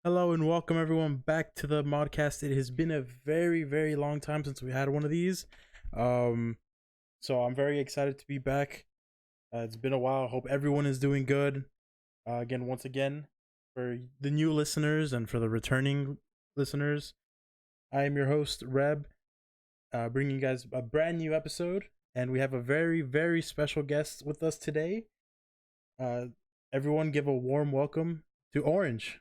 Hello and welcome everyone back to the modcast. It has been a very, very long time since we had one of these. Um, so I'm very excited to be back. It's been a while. Hope everyone is doing good. Once again, for the new listeners and for the returning listeners, I am your host, Reb, bringing you guys a brand new episode. And we have a very, very special guest with us today. Uh, Everyone give a warm welcome to Orange.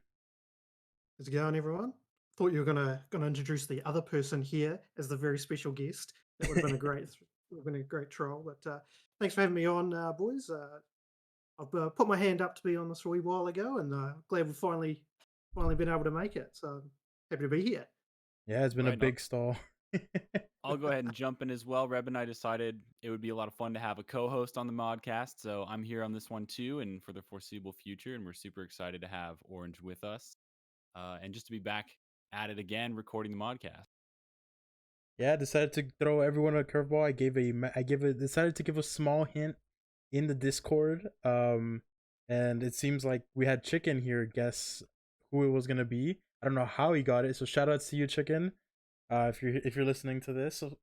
How's it going, everyone? Thought you were gonna introduce the other person here as the very special guest. That would have been a great troll. But thanks for having me on, boys. I've put my hand up to be on this a wee while ago, and glad we've finally been able to make it. So happy to be here. Yeah, it's been a Right, big stall. I'll go ahead and jump in as well. Reb and I decided it would be a lot of fun to have a co-host on the modcast, so I'm here on this one too, and for the foreseeable future. And we're super excited to have Orange with us, and just to be back at it again, recording the modcast. Yeah, I decided to throw everyone a curveball. Decided to give a small hint in the Discord. And it seems like we had Chicken here guess who it was gonna be. I don't know how he got it, so shout outs to you, Chicken. If you're listening to this, so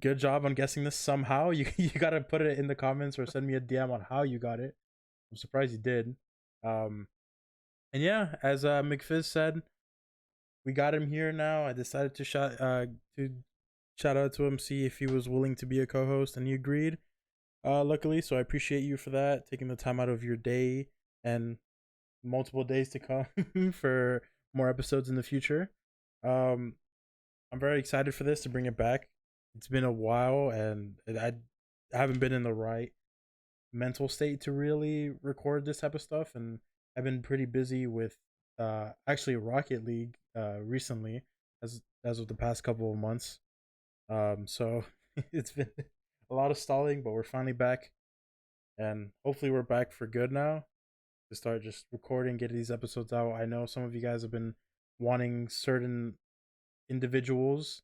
good job on guessing this somehow. You gotta put it in the comments or send me a DM on how you got it. I'm surprised you did. And yeah, as McFizz said, we got him here now. I decided to shout out to him, see if he was willing to be a co-host, and he agreed. Luckily, so I appreciate you for that, taking the time out of your day and multiple days to come for more episodes in the future. I'm very excited for this to bring it back. It's been a while, and I haven't been in the right mental state to really record this type of stuff, and I've been pretty busy with actually Rocket League recently as of the past couple of months. So it's been a lot of stalling, but we're finally back, and hopefully we're back for good now to start just recording, get these episodes out. I know some of you guys have been wanting certain individuals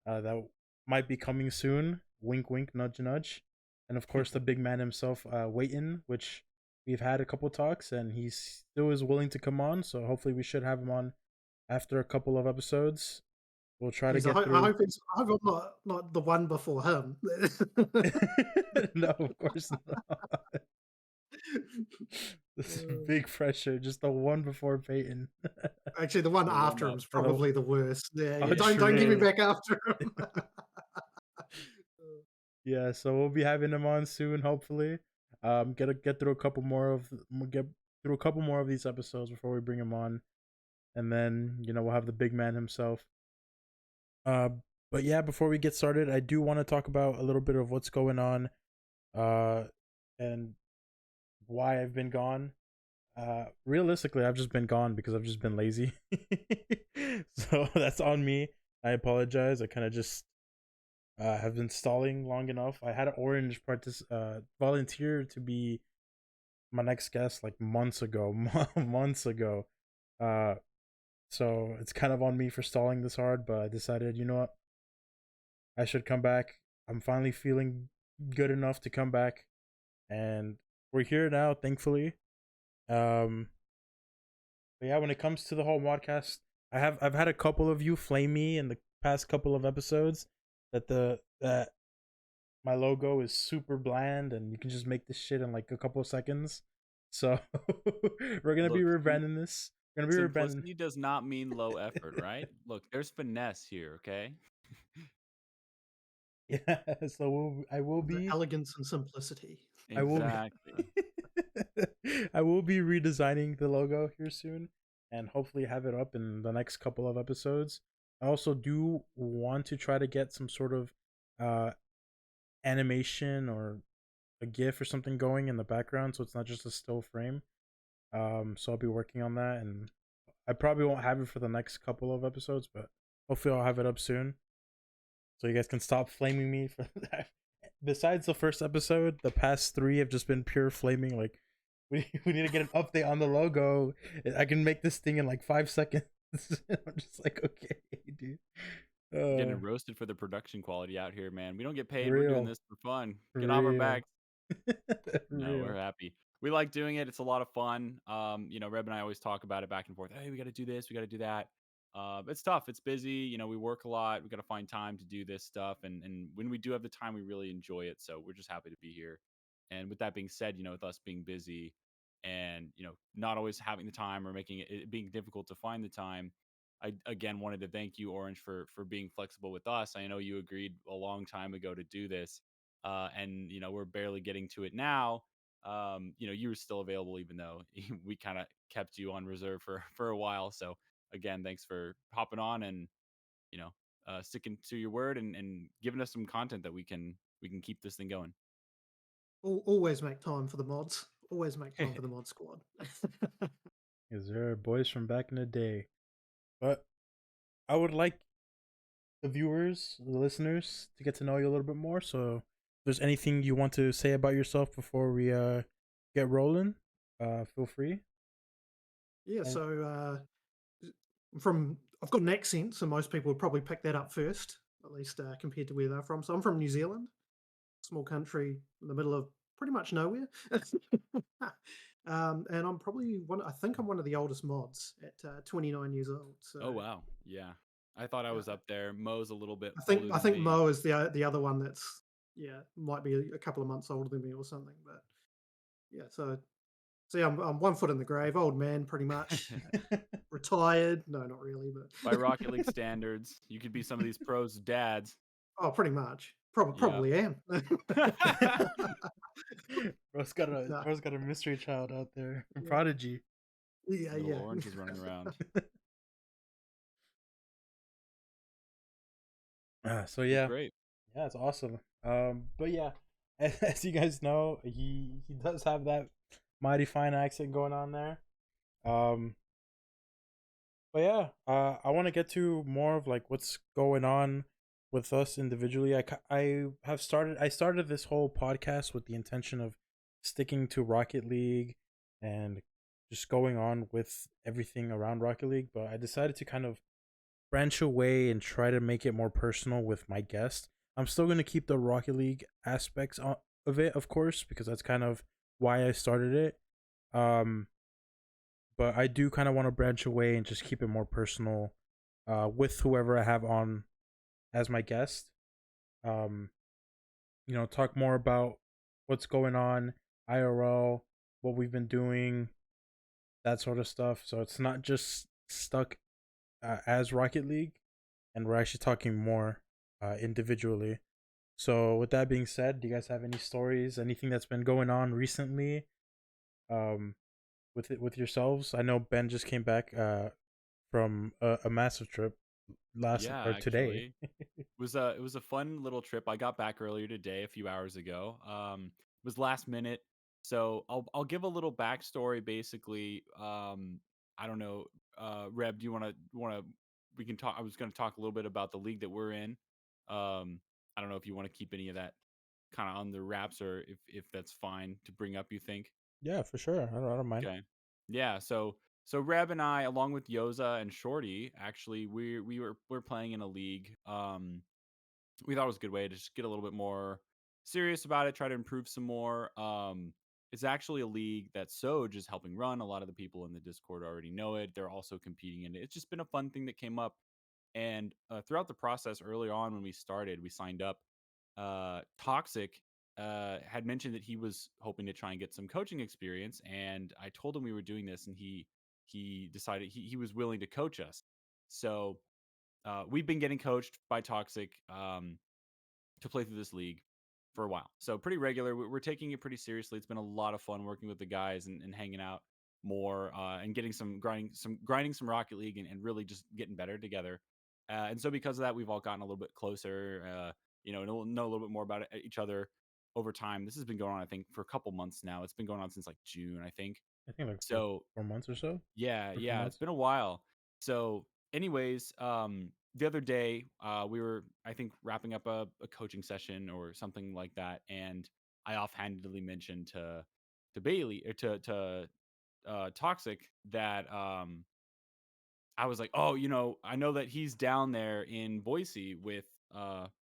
that might be coming soon. Wink, wink, nudge, nudge. And of course, the big man himself, Wayton, which we've had a couple talks, and he still is willing to come on. So hopefully, we should have him on after a couple of episodes. We'll try to get through. I hope I'm not the one before him. No, of course not. This is big pressure. Just the one before Peyton. Actually, the one The after warm-up. him is probably the worst. Yeah, Oh, don't get me true. back after him. Yeah, so we'll be having him on soon, hopefully. Get through a couple more of these episodes before we bring him on, and then we'll have the big man himself. But yeah, before we get started, I do want to talk about a little bit of what's going on, and why I've been gone. Realistically, I've just been gone because I've just been lazy. So that's on me. I apologize. I kind of just have been stalling long enough. I had Orange volunteer to be my next guest like months ago. So it's kind of on me for stalling this hard, but I decided, you know what? I should come back. I'm finally feeling good enough to come back, and we're here now, thankfully. But yeah, when it comes to the whole podcast, I've had a couple of you flame me in the past couple of episodes that my logo is super bland and you can just make this shit in like a couple of seconds. So we're gonna be rebranding this. We're gonna be rebranding. Simplicity does not mean low effort, right? Look, there's finesse here, okay? Yeah, so I will be Elegance and simplicity. Exactly. I will be redesigning the logo here soon and hopefully have it up in the next couple of episodes. I also do want to try to get some sort of animation or a GIF or something going in the background, so it's not just a still frame. So I'll be working on that, and I probably won't have it for the next couple of episodes, but hopefully I'll have it up soon, so you guys can stop flaming me for that. Besides the first episode, the past 3 have just been pure flaming. Like, we need to get an update on the logo. I can make this thing in like 5 seconds. I'm just like, okay, dude. Getting roasted for the production quality out here, man. We don't get paid. Real. We're doing this for fun. Get off our Real. backs. No, Real. we're happy. we like doing it. It's a lot of fun. Reb and I always talk about it back and forth. Hey, we got to do this. We got to do that. It's tough. It's busy. We work a lot. We got to find time to do this stuff. And when we do have the time, we really enjoy it. So we're just happy to be here. And with that being said, with us being busy and, not always having the time or making it being difficult to find the time, I again wanted to thank you, Orange, for being flexible with us. I know you agreed a long time ago to do this. And we're barely getting to it now. You were still available even though we kind of kept you on reserve for a while. So again, thanks for hopping on and you know sticking to your word and giving us some content that we can keep this thing going. Always make time for the mods. Always make time for the mod squad. Is there boys from back in the day? But I would like the viewers, the listeners, to get to know you a little bit more. So, if there's anything you want to say about yourself before we get rolling, feel free. Yeah, And so from I've got an accent, so most people would probably pick that up first, at least compared to where they're from. So I'm from New Zealand, small country in the middle of pretty much nowhere. And I'm probably one. I think I'm one of the oldest mods at 29 years old. So Oh wow, yeah. I thought I was uh, up there. Mo's a little bit I think older I than think me. Mo is the other one that's yeah might be a couple of months older than me or something. But yeah, so see, I'm 1 foot in the grave, old man, pretty much retired. No, not really, but By Rocket League standards, you could be some of these pros' dads. oh, pretty much. Yep. Probably am. No, bro's got a mystery child out there, a yeah, prodigy. yeah, Little yeah. Orange is running around. So Well, yeah, great. yeah, it's awesome. But yeah, as you guys know, he does have that mighty fine accent going on there. Um, but yeah, I want to get to more of like what's going on with us individually. I started this whole podcast with the intention of sticking to Rocket League and just going on with everything around Rocket League, but I decided to kind of branch away and try to make it more personal with my guest. I'm still going to keep the Rocket League aspects of it, of course, because that's kind of why I started it. Um, but I do kind of want to branch away and just keep it more personal with whoever I have on as my guest. Um, talk more about what's going on IRL, what we've been doing, that sort of stuff. So it's not just stuck as Rocket League, and we're actually talking more individually. So with that being said, do you guys have any stories, anything that's been going on recently um, with yourselves? I know Ben just came back from a massive trip last Yeah, or today. actually. It was a fun little trip. I got back earlier today, a few hours ago. It was last minute, so I'll give a little backstory. Basically, I don't know, Reb, do you want to? We can talk. I was going to talk a little bit about the league that we're in. I don't know if you want to keep any of that kind of on the wraps, or if that's fine to bring up. You think? Yeah, for sure. I don't mind. Okay. Yeah. So Reb and I, along with Yoza and Shorty, actually, we're playing in a league. We thought it was a good way to just get a little bit more serious about it, try to improve some more. It's actually a league that Soj is helping run. A lot of the people in the Discord already know it. They're also competing in it. It's just been a fun thing that came up. And throughout the process, early on when we started, we signed up. Toxic had mentioned that he was hoping to try and get some coaching experience, and I told him we were doing this, and he decided he was willing to coach us. So we've been getting coached by Toxic to play through this league for a while. So pretty regular. We're taking it pretty seriously. It's been a lot of fun working with the guys and hanging out more and getting grinding some Rocket League and really just getting better together. And so because of that, we've all gotten a little bit closer. Know a little bit more about each other over time. This has been going on, I think, for a couple months now. It's been going on since like June, I think. I think like four So 4 months or so, yeah, or three yeah, it's months. been a while. So, anyways, the other day, we were, I think, wrapping up a coaching session or something like that, and I offhandedly mentioned to Bailey or to Toxic that I was like, oh, I know that he's down there in Boise with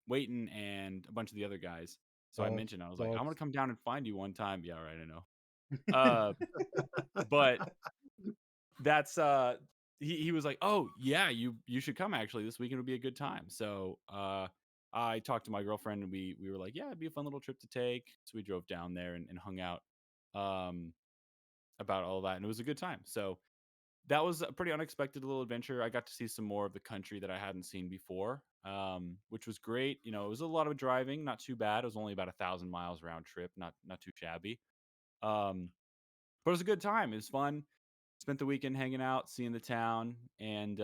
Wayton and a bunch of the other guys. So I Dogs, mentioned, I was like, I dogs. want to come down and find you one time. Yeah, right, I know. Uh, but that's he was like, "Oh yeah, you should come actually. This weekend would be a good time." So I talked to my girlfriend and we were like, "Yeah, it'd be a fun little trip to take." So we drove down there and hung out um about all that, and it was a good time. So that was a pretty unexpected little adventure. I got to see some more of the country that I hadn't seen before, which was great. You know, it was a lot of driving, not too bad. It was only about 1,000 miles round trip, not too shabby. Um, but it was a good time. It was fun. Spent the weekend hanging out, seeing the town, and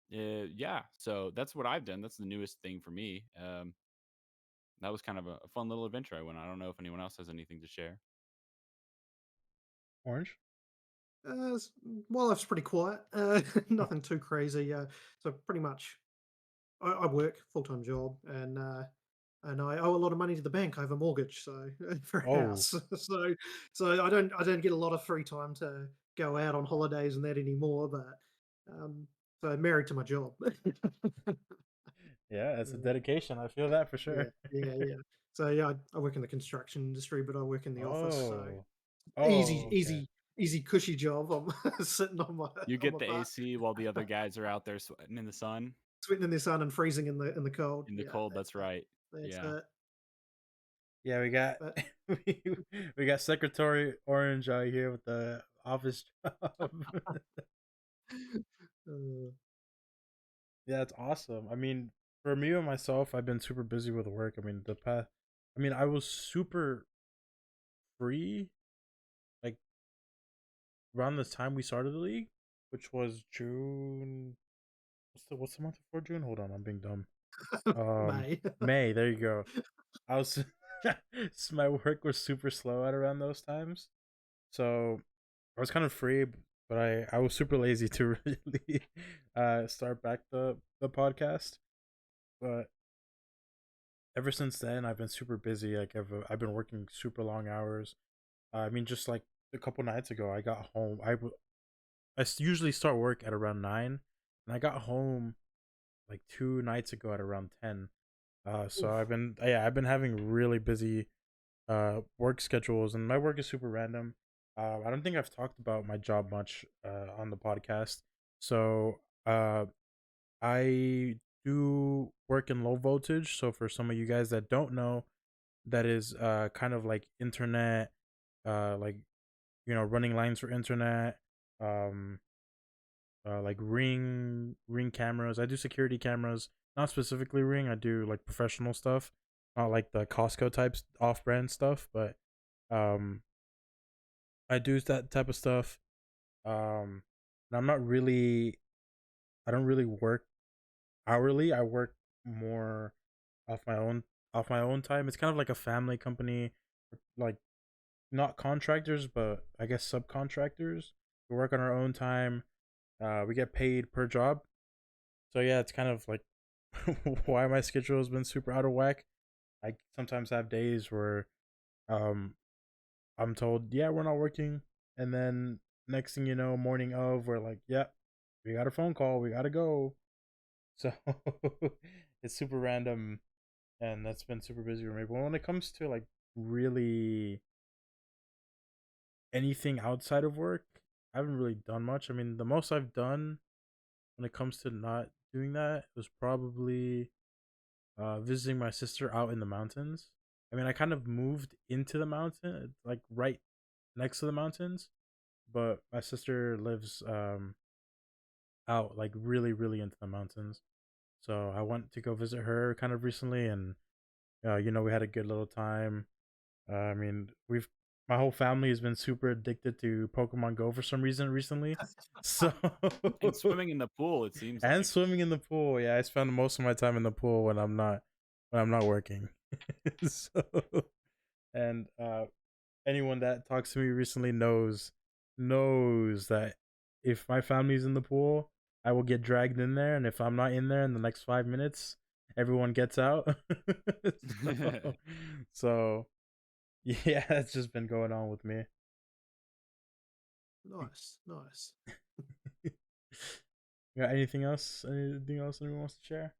yeah. So that's what I've done. That's the newest thing for me. That was kind of a fun little adventure I went on. I don't know if anyone else has anything to share. Orange. Well, life's pretty quiet. Nothing too crazy. So pretty much, I work full time job, and I owe a lot of money to the bank. I have a mortgage, so for a Oh, house. So I don't get a lot of free time to go out on holidays and that anymore. But so I'm married to my job. yeah, it's a Uh, dedication. I feel that for sure. yeah. So yeah, I work in the construction industry, but I work in the office. So Oh, easy, oh, okay. easy, cushy job. I'm sitting You on get my the butt, AC while the other guys are out there sweating in the sun, sweating in the sun and freezing in the cold. in the Yeah, cold. That's right. that's Yeah. it. Yeah, we got But we, we got Secretary Orange out here with the office job. uh, Yeah, it's awesome. I mean, for me and myself, I've been super busy with work. I mean, the past, I mean, I was super free like around the time we started the league, which was June. What's the month before June? Hold on, I'm being dumb. May. May. There you go. I was my work was super slow at around those times, so I was kind of free, but I was super lazy to really start back the podcast. But ever since then, I've been super busy. Like I've been working super long hours. I mean, just like a couple nights ago, I got home. Usually start work at around 9, and I got home like 2 nights ago at around 10. So Oof. I've been having really busy work schedules, and my work is super random. I don't think I've talked about my job much on the podcast. So I do work in low voltage. So for some of you guys that don't know, that is kind of like internet, like running lines for internet, um, like ring cameras. I do security cameras, not specifically ring. I do like professional stuff, not like the Costco types off brand stuff, but um I do that type of stuff. And I don't really work hourly. I work more off my own off my own time. It's kind of like a family company, like not contractors, but I guess subcontractors. We work on our own time. We get paid per job. So yeah, it's kind of like why my schedule has been super out of whack. I sometimes have days where um I'm told, yeah, we're not working, and then next thing you know, morning of, we're like, yeah, we got a phone call, we gotta go. So it's super random, and that's been super busy for me. But when it comes to like really anything outside of work, I haven't really done much. I mean, the most I've done when it comes to not doing that was probably visiting my sister out in the mountains. I mean, I kind of moved into the mountain, like right next to the mountains, but my sister lives out like really really into the mountains. So I went to go visit her kind of recently, and we had a good little time. I mean, we've my whole family has been super addicted to Pokemon Go for some reason recently. So And swimming in the pool, it seems and like. swimming in the pool. Yeah, I spend most of my time in the pool when I'm not working. So and anyone that talks to me recently knows that if my family's in the pool, I will get dragged in there, and if I'm not in there in the next 5 minutes, everyone gets out. so, so yeah, that's just been going on with me. Nice, nice. Got anything else? Anything else anyone wants to share?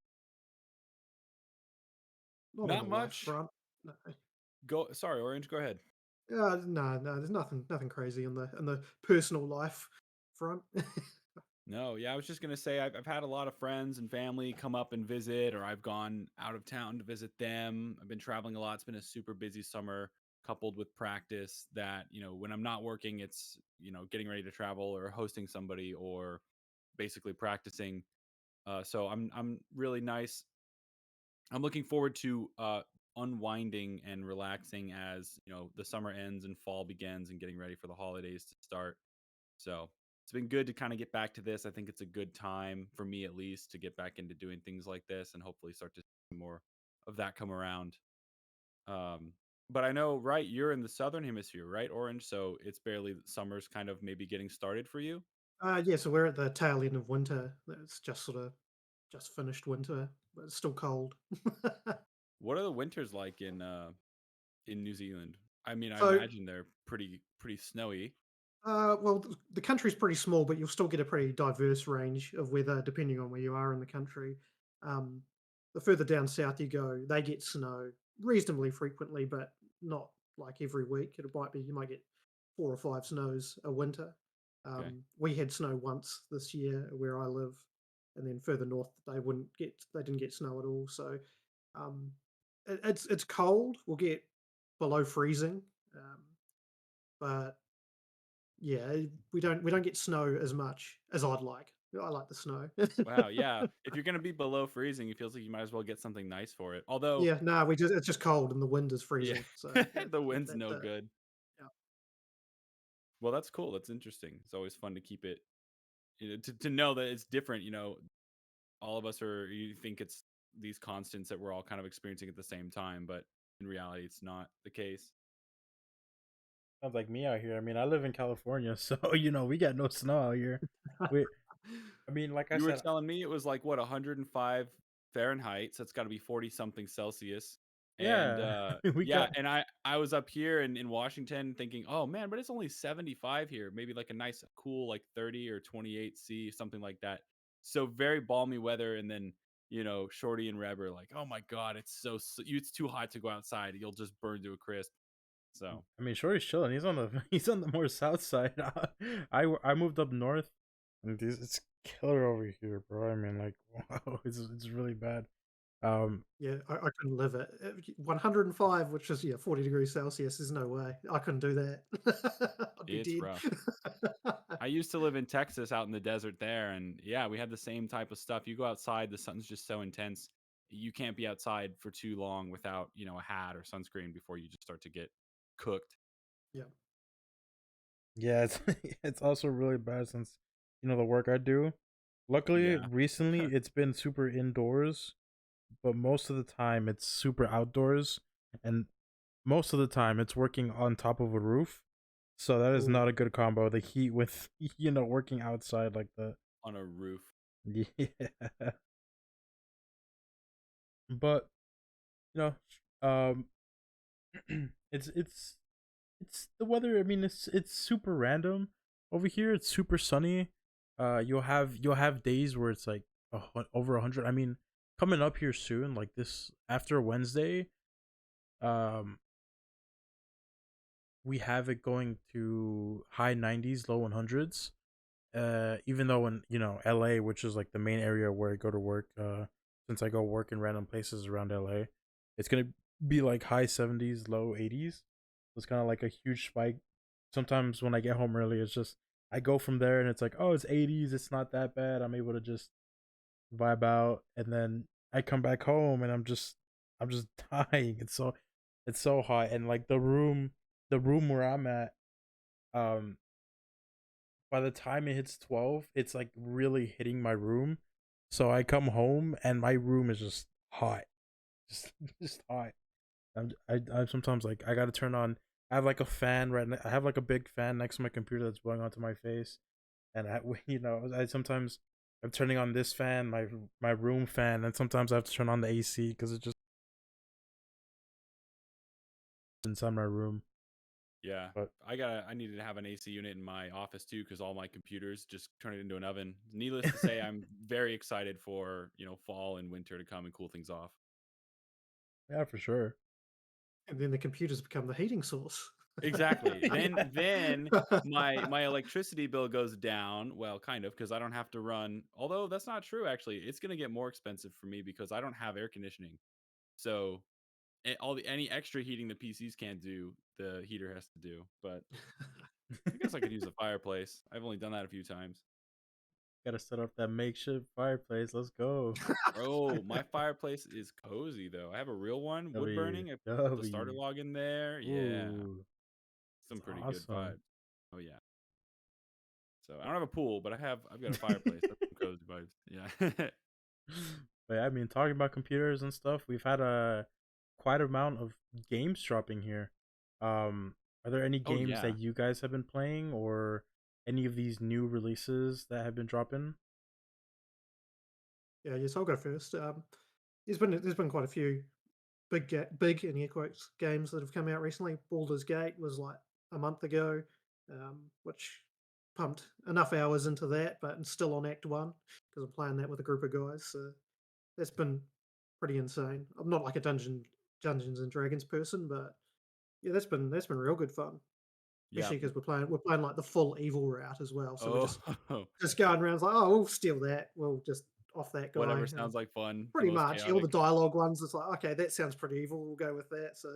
Not on Not the life much. front. No. Go. Sorry, Orange. Go ahead. No, there's nothing crazy in the personal life front. No, yeah, I was just gonna say I've had a lot of friends and family come up and visit, or I've gone out of town to visit them. I've been traveling a lot. It's been a super busy summer, coupled with practice. That when I'm not working, it's getting ready to travel or hosting somebody or basically practicing. So I'm really nice. I'm looking forward to unwinding and relaxing as the summer ends and fall begins and getting ready for the holidays to start. So it's been good to kind of get back to this. I think it's a good time for me, at least, to get back into doing things like this and hopefully start to see more of that come around. Um, but I know, right? You're in the southern hemisphere, right, Orange? So it's barely summer's kind of maybe getting started for you. Yeah, so we're at the tail end of winter. It's just sort of just finished winter, but it's still cold. What are the winters like in New Zealand? I mean, I So, imagine they're pretty snowy. well, the country's pretty small, but you'll still get a pretty diverse range of weather depending on where you are in the country. Um, the further down south you go, they get snow reasonably frequently, but not like every week. You might get 4 or 5 snows a winter. Okay. We had snow once this year where I live, and then further north they didn't get snow at all. So um, it's cold. We'll get below freezing, um, but yeah, we don't get snow as much as I'd like. I like the snow. Wow. Yeah. If you're gonna be below freezing, it feels like you might as well get something nice for it. Although, Yeah, no, we just it's just cold and the wind is yeah, freezing. So the wind's that no good. yeah. Well, that's cool. That's interesting. It's always fun to keep it, to know that it's different. All of us are. You think it's these constants that we're all kind of experiencing at the same time, but in reality, it's not the case. Sounds like me out here. I mean, I live in California, so we got no snow out here. We, I mean, like I You were said, telling me it was like what 105 Fahrenheit, so it's got to be 40 something Celsius. And yeah, we yeah, got. and I was up here in Washington thinking, "Oh man, but it's only 75 here. Maybe like a nice cool like 30 or 28 C, something like that." So very balmy weather and then, Shorty and Reb are like, "Oh my god, it's too hot to go outside. You'll just burn to a crisp." So, I mean, Shorty's chilling. He's on the he's on the more south side. I moved up north, and it's killer over here, bro. I mean, like, wow, it's really bad. Um, Yeah, I couldn't live it. 105, which is, yeah, 40 degrees Celsius, there's no way. I couldn't do that. I'd be it's dead. rough. I used to live in Texas out in the desert there, and yeah, we had the same type of stuff. You go outside, the sun's just so intense. You can't be outside for too long without, a hat or sunscreen before you just start to get cooked. Yeah. yeah, it's it's also really bad since the work I do. Luckily, Yeah. recently it's been super indoors, but most of the time it's super outdoors, and most of the time it's working on top of a roof. So that is Ooh. not a good combo. The heat with working outside like that. On a roof. Yeah, but you um, it's the weather. I mean, it's super random over here. It's super sunny. You'll have days where it's like over 100. I mean, coming up here soon, like this after Wednesday, um, we have it going to high 90s, low 100s. Even though in LA, which is like the main area where I go to work, since I go work in random places around LA, it's gonna be like high 70s, low 80s. It's kind of like a huge spike. Sometimes when I get home early, it's just I go from there and it's like, oh, it's 80s. It's not that bad. I'm able to just vibe out, and then I come back home and I'm just dying. It's so hot, and like the room where I'm at, um, by the time it hits 12, it's like really hitting my room. So I come home and my room is just hot, just just hot. I'm sometimes like I gotta turn on. I have like a fan I have like a big fan next to my computer that's blowing onto my face, and I sometimes I'm turning on this fan, my room fan, and sometimes I have to turn on the AC because it just inside my room. Yeah. But I needed to have an AC unit in my office too because all my computers just turn it into an oven. Needless to say, I'm very excited for, fall and winter to come and cool things off. yeah, for sure. And then the computers become the heating source. Exactly. Then my electricity bill goes down, well, kind of, because I don't have to run, although that's not true, actually. It's gonna get more expensive for me because I don't have air conditioning. So, any extra heating the PCs can't do, the heater has to do, but I guess I could use a fireplace. I've only done that a few times. Gotta set up that makeshift fireplace. Let's go. Bro, my fireplace is cozy, though. I have a real one, wood W burning. I put the starter W. log in there. Yeah, Ooh, some it's pretty good awesome. vibes. Oh, yeah. So, I don't have a pool, but I've got a fireplace. That's some cozy vibes. Yeah. But yeah, I mean, talking about computers and stuff, we've had a quite amount of games dropping here. Um, are there any Oh, games yeah. that you guys have been playing, or any of these new releases that have been dropping? Yeah, yes, I'll go first. There's been quite a few big in air quotes games that have come out recently. Baldur's Gate was like a month ago, which pumped enough hours into that, but I'm still on Act One because I'm playing that with a group of guys. So that's been pretty insane. I'm not like a Dungeons and Dragons person, but yeah, that's been real good fun. Yeah. Especially because we're playing like the full evil route as well. So we're Oh, just going around it's like, oh, we'll steal that. We'll just off that guy. whatever sounds like fun, the Pretty most much. All the chaotic. dialogue ones, it's like, okay, that sounds pretty evil. We'll go with that. So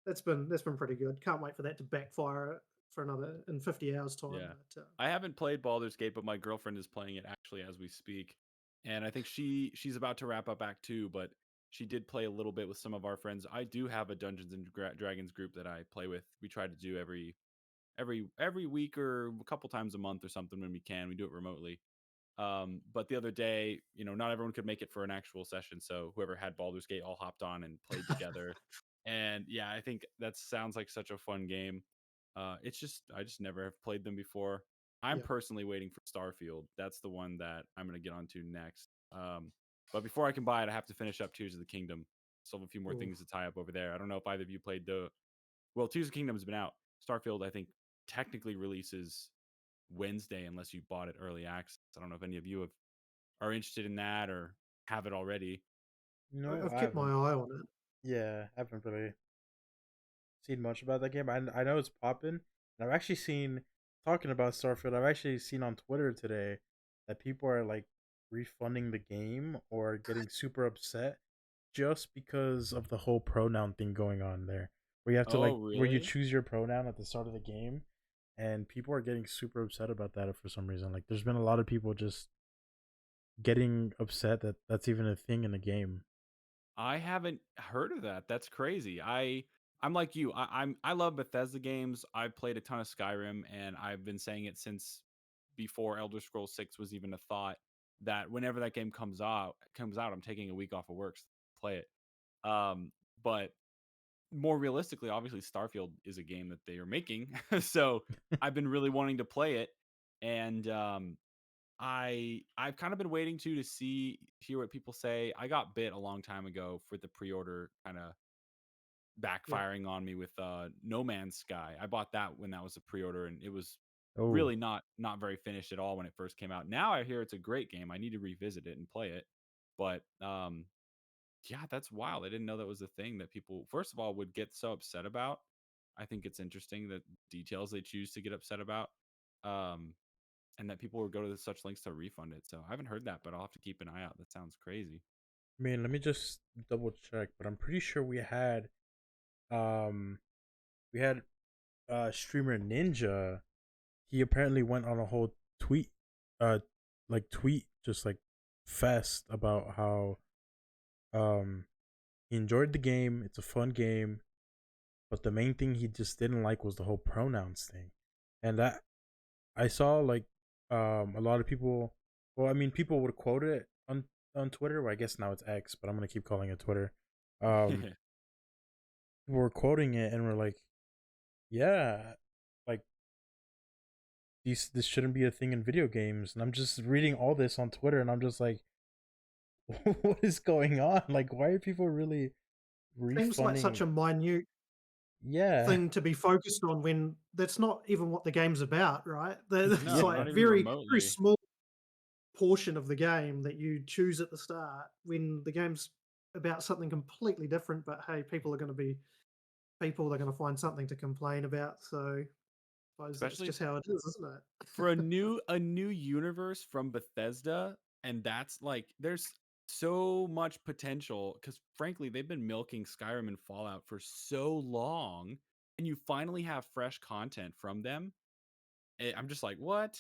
that's been pretty good. Can't wait for that to backfire for another in 50 hours time. Yeah. But I haven't played Baldur's Gate, but my girlfriend is playing it actually as we speak. And I think she's about to wrap up Act 2, but she did play a little bit with some of our friends. I do have a Dungeons and Dragons group that I play with. We try to do every week or a couple times a month or something when we can. We do it remotely. But the other day, not everyone could make it for an actual session, so whoever had Baldur's Gate all hopped on and played together. And yeah, I think that sounds like such a fun game. It's just I just never have played them before. I'm yeah. personally waiting for Starfield. That's the one that I'm gonna get onto next. But before I can buy it, I have to finish up Tears of the Kingdom. Still have a few more Ooh. things to tie up over there. I don't know if either of you played the well, Tears of the Kingdom's been out. Starfield, I think, technically releases Wednesday unless you bought it early access. I don't know if any of you are interested in that or have it already. No, I've I kept my haven't. eye on it. Yeah, I haven't really seen much about that game. I know it's popping, and I've actually seen talking about Starfield. I've actually seen on Twitter today that people are like refunding the game or getting super upset just because of the whole pronoun thing going on there, where you have to Oh, like where you really? choose your pronoun at the start of the game, and people are getting super upset about that for some reason. Like, there's been a lot of people just getting upset that that's even a thing in the game. I haven't heard of that. That's crazy. I'm like you. I love Bethesda games. I've played a ton of Skyrim, and I've been saying it since before Elder Scrolls 6 was even a thought that whenever that game comes out, I'm taking a week off of work to play it. But more realistically, obviously Starfield is a game that they are making. So I've been really wanting to play it. And I've kind of been waiting to hear what people say. I got bit a long time ago for the pre-order kind of Yeah. backfiring on me with No Man's Sky. I bought that when that was a pre-order and it was Oh, really not very finished at all when it first came out. Now I hear it's a great game. I need to revisit it and play it. But yeah, that's wild. I didn't know that was a thing that people first of all would get so upset about. I think it's interesting that details they choose to get upset about. Um and that people would go to such lengths to refund it. So I haven't heard that, but I'll have to keep an eye out. That sounds crazy. I mean, let me just double check, but I'm pretty sure um we had streamer Ninja. He apparently went on a whole tweet uh tweet just like fest about how um he enjoyed the game. It's a fun game, but the main thing he just didn't like was the whole pronouns thing. And that I saw like a lot of people, well, I mean, people would quote it on Twitter, well, I guess now it's X, but I'm going to keep calling it Twitter. Um People were quoting it and were like, yeah, like this shouldn't be a thing in video games. And I'm just reading all this on Twitter and I'm just like, what is going on? Like, why are people really Seems like such refunding? a minute Yeah. thing to be focused on when that's not even what the game's about, right? It's No, Yeah. like not even very, very remotely. small portion of the game that you choose at the start when the game's about something completely different. But hey, people are going to be people, they're going to find something to complain about. So I suppose that's especially just how it is, isn't for it? a new universe from Bethesda, and that's like there's so much potential because frankly they've been milking Skyrim and Fallout for so long, and you finally have fresh content from them. I'm just like, what?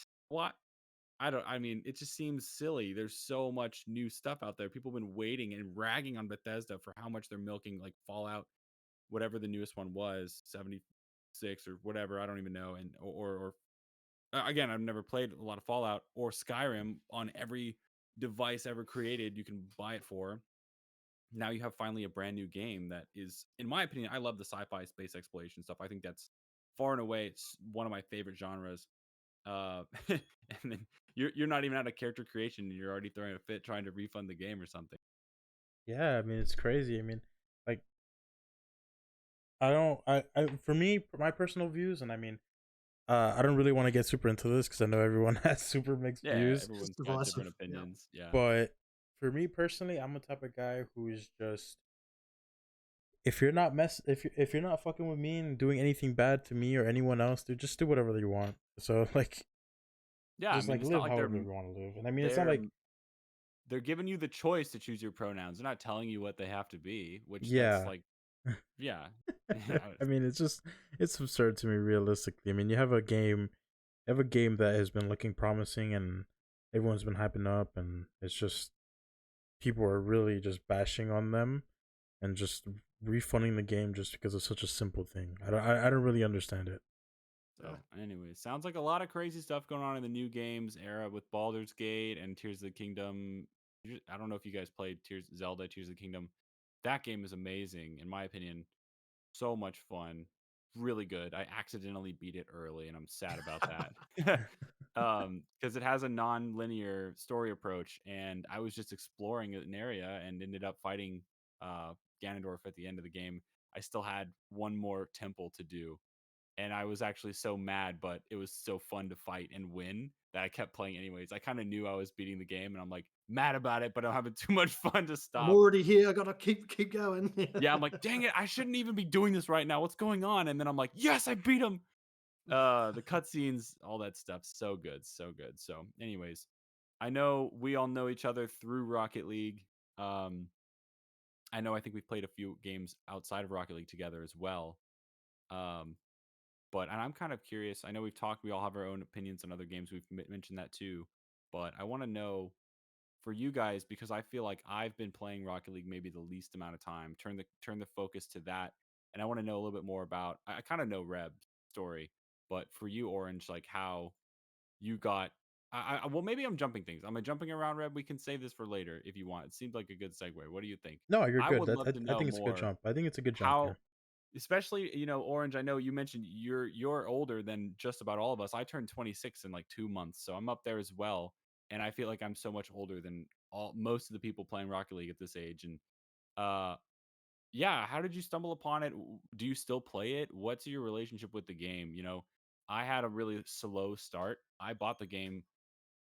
I mean, it just seems silly. There's so much new stuff out there. People have been waiting and ragging on Bethesda for how much they're milking like Fallout, whatever the newest one was, 76 or whatever, I don't even know. And or again, I've never played a lot of Fallout or Skyrim on every device ever created. You can buy it for. Now you have finally a brand new game that is, in my opinion, I love the sci-fi space exploration stuff. I think that's far and away it's one of my favorite genres. And then you're not even out of character creation, and you're already throwing a fit trying to refund the game or something. Yeah, I mean it's crazy. I mean, like I don't. I for me, my personal views, and I mean, I don't really want to get super into this because I know everyone has super mixed Yeah, views. It's everyone's got divisive. different Yeah. opinions. Yeah. But for me personally, I'm the type of guy who's just if you're not fucking with me and doing anything bad to me or anyone else, dude, just do whatever you want. So like, Yeah, I just mean, like it's not live like however you want to live. And I mean, it's not they're like they're giving you the choice to choose your pronouns. They're not telling you what they have to be, which that's yeah. like, yeah. I mean, it's absurd to me realistically. I mean, you have a game that has been looking promising and everyone's been hyping up, and it's just people are really just bashing on them and just refunding the game just because of such a simple thing. I don't really understand it. So, anyway, sounds like a lot of crazy stuff going on in the new games era with Baldur's Gate and Tears of the Kingdom. I don't know if you guys played Tears of the Kingdom. That game is amazing, in my opinion. So much fun, really good. I accidentally beat it early, and I'm sad about that. Because it has a non-linear story approach, and I was just exploring an area and ended up fighting Ganondorf at the end of the game. I still had one more temple to do, and I was actually so mad, but it was so fun to fight and win that I kept playing anyways. I kind of knew I was beating the game, and I'm like mad about it, but I'm having too much fun to I'm stop. already here. I got to keep going. Yeah, I'm like, dang it, I shouldn't even be doing this right now. What's going on? And then I'm like, yes, I beat him. The cutscenes, all that stuff, so good, so good. So, anyways, I know we all know each other through Rocket League. Um, I think we've played a few games outside of Rocket League together as well. Um, but and I'm kind of curious. I know we've talked. We all have our own opinions on other games. We've mentioned that too. But I want to know for you guys because I feel like I've been playing Rocket League maybe the least amount of time. Turn the focus to that, and I want to know a little bit more about. I kind of know Reb's story, but for you, Orange, like how you got. Well, maybe I'm jumping things. Am I jumping around, Reb? We can save this for later if you want. It seems like a good segue. What do you think? No, you're I good. would love to I know think it's a good more jump. I think it's a good jump. Yeah. how especially Orange, I know you mentioned you're older than just about all of us. I turned 26 in like 2 months, so I'm up there as well, and I feel like I'm so much older than all most of the people playing Rocket League at this age. And uh yeah, how did you stumble upon it? Do you still play it? What's your relationship with the game? I had a really slow start. I bought the game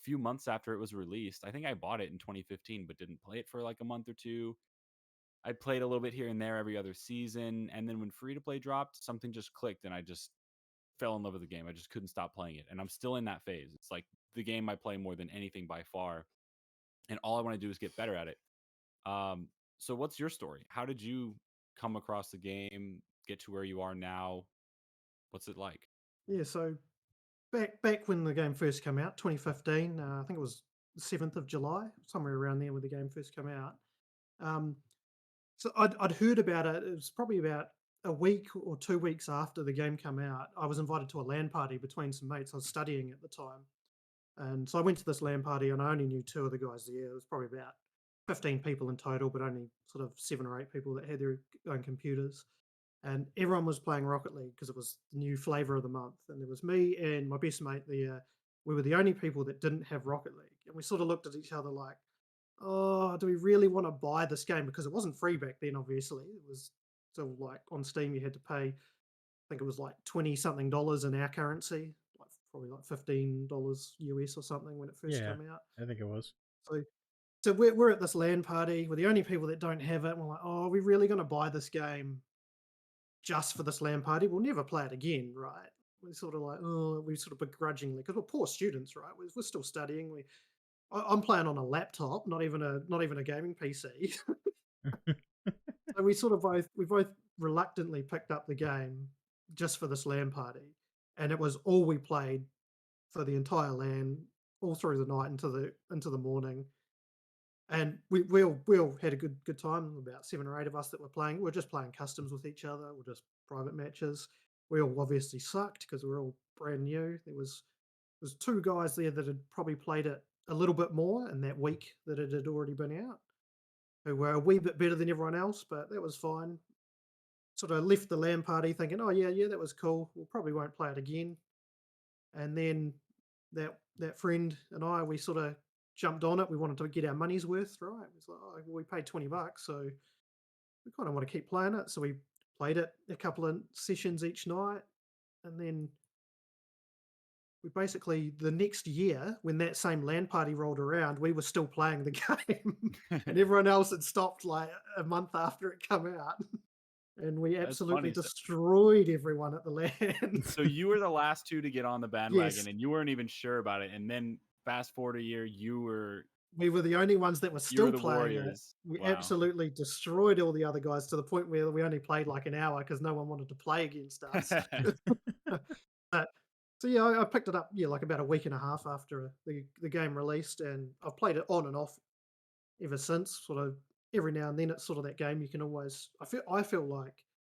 a few months after it was released. I think I bought it in 2015 but didn't play it for like a month or two. I played a little bit here and there every other season, and then when free to play dropped, something just clicked, and I just fell in love with the game. I just couldn't stop playing it, and I'm still in that phase. It's like the game I play more than anything by far, and all I want to do is get better at it. Um, so what's your story? How did you come across the game, get to where you are now? What's it like? Yeah. So back when the game first came out, 2015, I think it was the 7th of July, somewhere around there when the game first came out. Um, so I'd heard about it. It was probably about a week or 2 weeks after the game came out. I was invited to a LAN party between some mates. I was studying at the time. And so I went to this LAN party and I only knew two of the guys there. It was probably about 15 people in total, but only sort of 7 or 8 people that had their own computers. And everyone was playing Rocket League because it was the new flavor of the month. And there was me and my best mate there. We were the only people that didn't have Rocket League. And we sort of looked at each other like, oh, do we really want to buy this game? Because it wasn't free back then, obviously. It was still like on Steam, you had to pay, I think it was like 20 something dollars in our currency, like probably like $15 US or something when it first Yeah, came out. I think it was. So, so we're at this LAN party. We're the only people that don't have it. And we're like, oh, are we really going to buy this game? just for this LAN party. We'll never play it again, right? We're sort of like, oh, we sort of begrudgingly, because we're poor students, right? We're still studying. I'm playing on a laptop, not even a gaming PC. So we both reluctantly picked up the game just for this LAN party, and it was all we played for the entire LAN, all through the night into the morning. And we all had a good time. About 7 or 8 of us that were playing. We're just playing customs with each other, or just private matches. We all obviously sucked because we were all brand new. There was 2 guys there that had probably played it a little bit more in that week that it had already been out, who were a wee bit better than everyone else, but that was fine. Sort of left the LAN party thinking, oh yeah, that was cool. We probably won't play it again. And then that friend and I, we sort of jumped on it. We wanted to get our money's worth, right? It's like, oh, well, we paid $20, so we kind of want to keep playing it. So we played it a couple of sessions each night, and then we basically the next year, when that same LAN party rolled around, we were still playing the game, and everyone else had stopped like a month after it come out, and we That's absolutely funny. So, destroyed everyone at the LAN. so you were the last two to get on the bandwagon, Yes, and you weren't even sure about it. And then fast forward a year, you were we were the only ones that were you were still the playing it. warriors. We Wow. absolutely destroyed all the other guys to the point where we only played like an hour because no one wanted to play against us. But so yeah, I picked it up, yeah, like about a week and a half after the game released, and I've played it on and off ever since. Sort of every now and then, it's sort of that game you can always. I feel like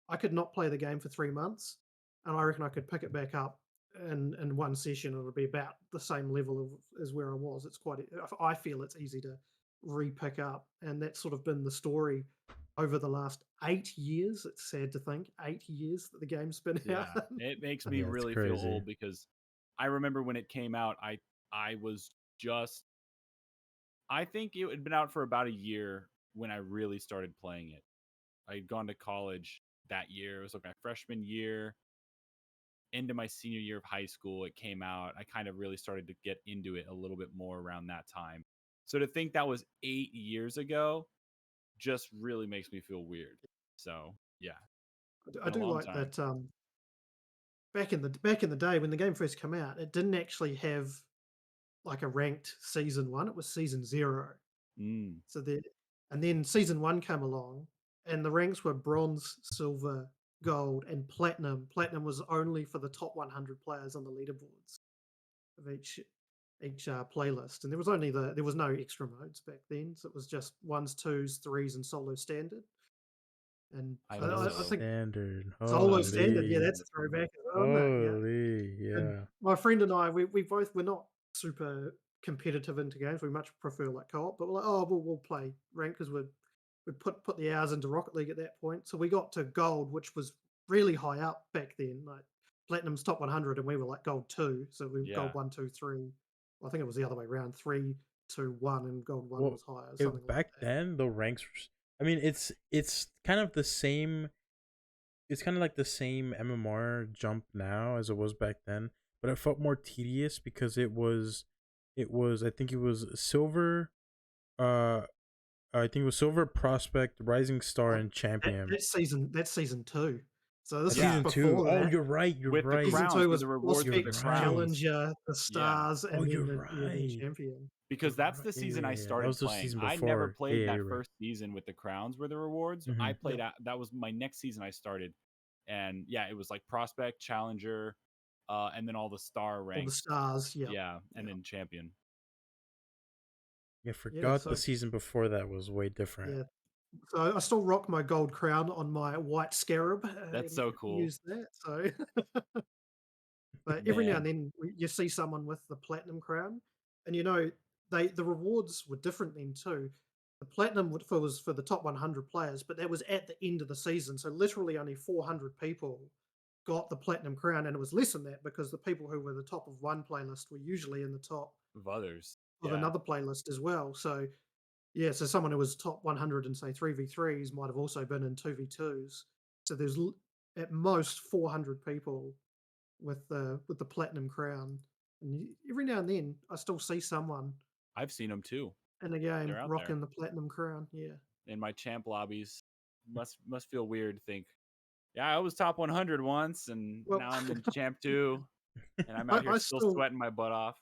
I could not play the game for 3 months, and I reckon I could pick it back up in one session. It'll be about the same level as where I was. It's quite. I feel it's easy to re-pick up, and that's sort of been the story over the last 8 years. It's sad to think 8 years that the game's been out. Yeah, it makes me Yeah, it's really feel crazy. old because I remember when it came out, I was just I think it had been out for about a year when I really started playing it. I had gone to college that year. It was like my freshman year, into my senior year of high school. It came out. I kind of really started to get into it a little bit more around that time. So to think that was 8 years ago just really makes me feel weird. So yeah, it's I been a do long like time. that. Back in the day when the game first came out, it didn't actually have like a ranked season one. It was season zero. Mm, So and then season one came along, and the ranks were bronze, silver, gold, and platinum. Platinum was only for the top 100 players on the leaderboards of each playlist, and there was no extra modes back then. So it was just ones, twos, threes, and solo standard. And I I, miss I I those. think Standard. solo standard, yeah, Holy. that's a throwback as well, isn't it? Yeah. Holy. And Yeah. my friend and I, we're not super competitive into games. We much prefer like co-op, but we're like, oh, we'll play rank because we put the hours into Rocket League at that point. So we got to gold, which was really high up back then. Like Platinum's top 100, and we were like gold two. So we Yeah. gold one, two, three. Well, I think it was the other way around, three, two, one, and gold one Well, was higher, if something like back that. then the ranks were, I mean, it's kind of the same. It's kind of like the same MMR jump now as it was back then, but it felt more tedious because it was I think it was silver, uh I think it was silver, prospect, rising star, Oh, and champion. that's season two. So this was Yeah. Season two. before Oh, that. you're right. You're With the right. Season crowns, 2 with was the rewards for You're the Prospects, right. crowns. Challenger, the Yeah. Stars, Oh, and then you're then right. Champion. You're Because that's right. the Yeah, season yeah, I yeah. That started was the playing. season I never before. Yeah, played yeah, that you're right. first season with the crowns were the rewards. I Mm-hmm. played Yep. at that was my next season I started. And yeah, it was like prospect, challenger, and then all the star All the ranks. stars, yep. Yeah, and Yep. then champion. Yeah, Yeah, forgot the so season before that was way different. yeah. So I still rock my gold crown on my white scarab, That's and so cool. use that. So, but every now and Man, then you see someone with the platinum crown, and the rewards were different then too. The platinum was for the top 100 players, but that was at the end of the season. So literally only 400 people got the platinum crown, and it was less than that because the people who were the top of one playlist were usually in the top of others. of Yeah. another playlist as well. So yeah, so someone who was top 100 and say 3v3s might have also been in 2v2s. So there's at most 400 people with the platinum crown. And every now and then, I still see someone I've seen them too. in the game They're out there rocking the platinum crown. Yeah, in my champ lobbies. Must feel weird to think Yeah, I was top 100 once, and Well, now I'm in champ 2, and I'm out here I still still sweating my butt off.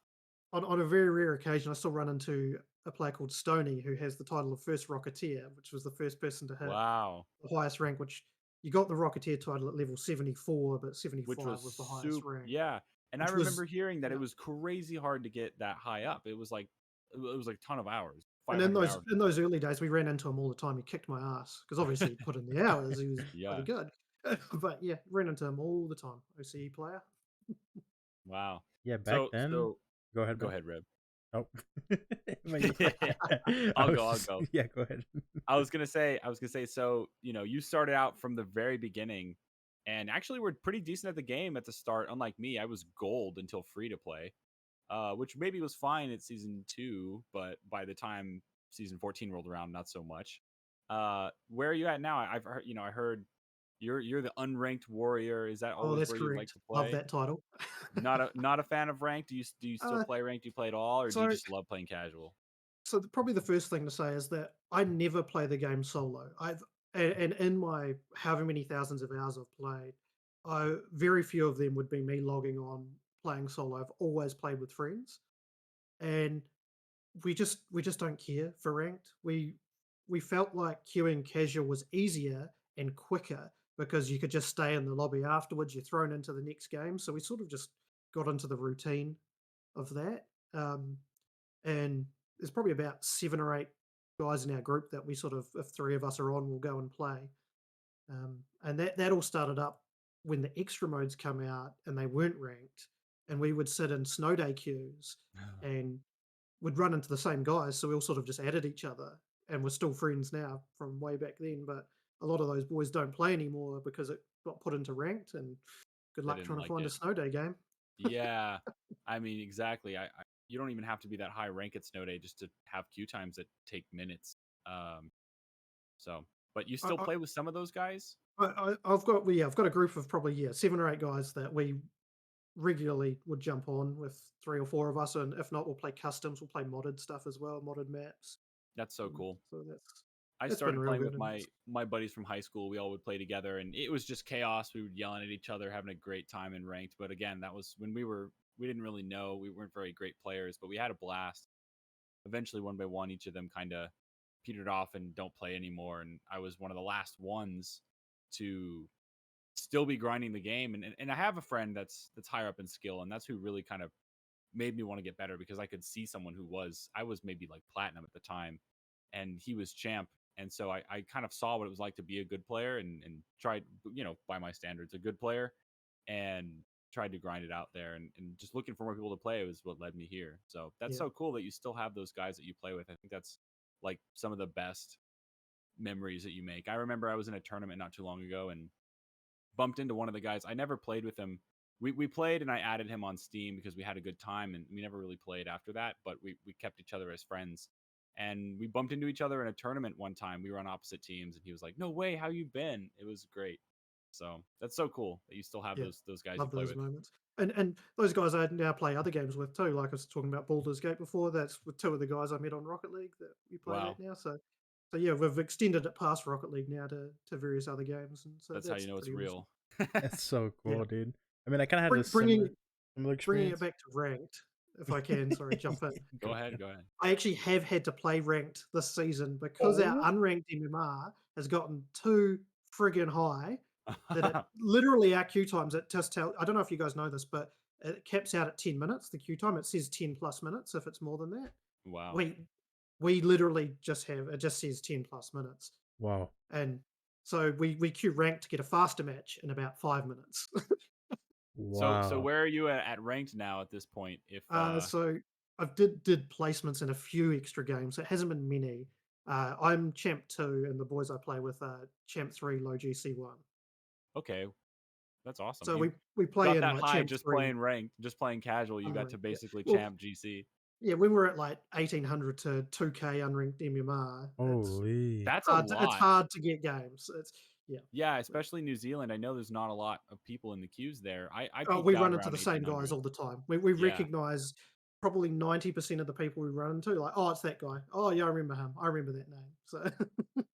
on a very rare occasion, I still run into a player called Stony who has the title of first Rocketeer, which was the first person to hit Wow. the highest rank. Which you got the Rocketeer title at level 74, but Which 75 was was the highest rank, yeah, and I which was remember hearing that it yeah. was crazy hard to get that high up. It was like a ton of hours, And 500 hours or in those something. early days, we ran into him all the time. He kicked my ass because obviously he put in the hours. He was bloody Yeah. good, but yeah, ran into him all the time. OCE player. Wow. Yeah, back then. So Go ahead, go bro. ahead, Reb. Oh, I I'll was go. I'll just go. yeah. Go ahead. I was gonna say, so you started out from the very beginning, and actually were pretty decent at the game at the start. Unlike me, I was gold until free to play, which maybe was fine at season 2, but by the time season 14 rolled around, not so much. Where are you at now? I've heard, I heard you're the unranked warrior. Is that Oh, always that's where you like correct. to Love play? that title. Not a fan of ranked. Do you still uh, play ranked? Do you play at all, or do you so just love playing casual? probably the first thing to say is that I never play the game solo. And in my however many thousands of hours I've played, very few of them would be me logging on playing solo. I've always played with friends, and we just don't care for ranked. We felt like queuing casual was easier and quicker because you could just stay in the lobby afterwards. You're thrown into the next game, so we sort of just got into the routine of that. And there's probably about 7 or 8 guys in our group that we sort of, if 3 of us are on, we'll go and play. And that all started up when the extra modes come out and they weren't ranked, and we would sit in snow day queues and would run into the same guys. So we all sort of just added each other, and we're still friends now from way back then. But a lot of those boys don't play anymore because it got put into ranked. And good They luck didn't trying to like find a it. snow day game. Yeah, I mean, exactly. You don't even have to be that high rank at Snow Day just to have queue times that take minutes. Um, so, but you still I, play with some of those guys? I've got a group of probably 7 or 8 guys that we regularly would jump on with 3 or 4 of us, and if not, we'll play customs. We'll play modded stuff as well, modded maps. That's so cool. So I that's been started real playing good. with And my buddies from high school. We all would play together, and it was just chaos. We would yelling at each other, having a great time in ranked. But again, that was when we didn't really know. We weren't very great players, but we had a blast. Eventually, one by one, each of them kind of petered off and don't play anymore. And I was one of the last ones to still be grinding the game. And I have a friend that's higher up in skill, and that's who really kind of made me want to get better because I could see someone who I was maybe like platinum at the time, and he was champ. And so I kind of saw what it was like to be a good player and tried, by my standards, a good player, and tried to grind it out there, and just looking for more people to play was what led me here. So that's yeah, so cool that you still have those guys that you play with. I think that's like some of the best memories that you make. I remember I was in a tournament not too long ago and bumped into one of the guys. I never played with him. We played and I added him on Steam because we had a good time, and we never really played after that, but we kept each other as friends. And we bumped into each other in a tournament one time. We were on opposite teams, and he was like, "No way, how you been?" It was great. So that's so cool that you still have yeah, those guys you love play those with. moments. And those guys I now play other games with too. Like I was talking about Baldur's Gate before. That's with 2 of the guys I met on Rocket League that we play Wow, that now. So yeah, we've extended it past Rocket League now to various other games, and so that's how you that's know it's pretty awesome. real. That's so Yeah, cool, dude. I mean, I kind of had a Bring, bringing similar bringing it experience. back to ranked, if I can. Sorry, jump in. Go Go ahead, ahead. go ahead. I actually have had to play ranked this season because our Oh, unranked MMR has gotten too friggin' high that it literally our queue times it just tell. I don't know if you guys know this, but it caps out at 10 minutes. The queue time it says 10 plus minutes if it's more than that. Wow. We we literally just have it just says 10 plus minutes, wow, and so we queue ranked to get a faster match in about 5 minutes. So wow. where are you at ranked now at this point? If So I've did placements in a few extra games. It hasn't been many. I'm champ 2, and the boys I play with are champ 3, low GC 1. okay, that's awesome. So You we play got in that like high champ just 3 playing ranked, just playing casual. You got to unranked. Yeah. basically Well, champ GC. yeah, when we're at like 1800 to 2K unranked MMR, Holy. That's a it's lot. hard to get games. It's yeah. Yeah, So, especially New Zealand. I know there's not a lot of people in the queues there. I oh, peaked we out run into around the same guys 1800. all the time. We Yeah. recognize probably 90% of the people we run into. Like, oh, it's that guy. Oh, yeah, I remember him. I remember that name. So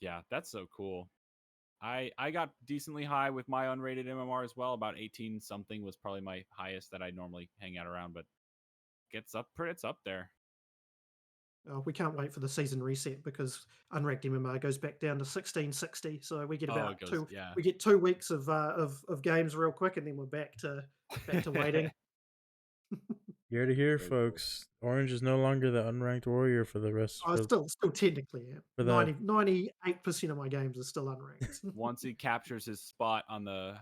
Yeah, that's so cool. I got decently high with my unrated MMR as well. About 18 something was probably my highest that I normally hang out around, but it's up there. We can't wait for the season reset because unranked MMR goes back down to 1660. So we get Oh, about it goes, yeah. we get 2 weeks of games real quick, and then we're back to waiting. Here to hear, Very cool. folks. Orange is no longer the unranked warrior for the rest I still technically am. for the 98% of my games are still unranked. Once he captures his spot on the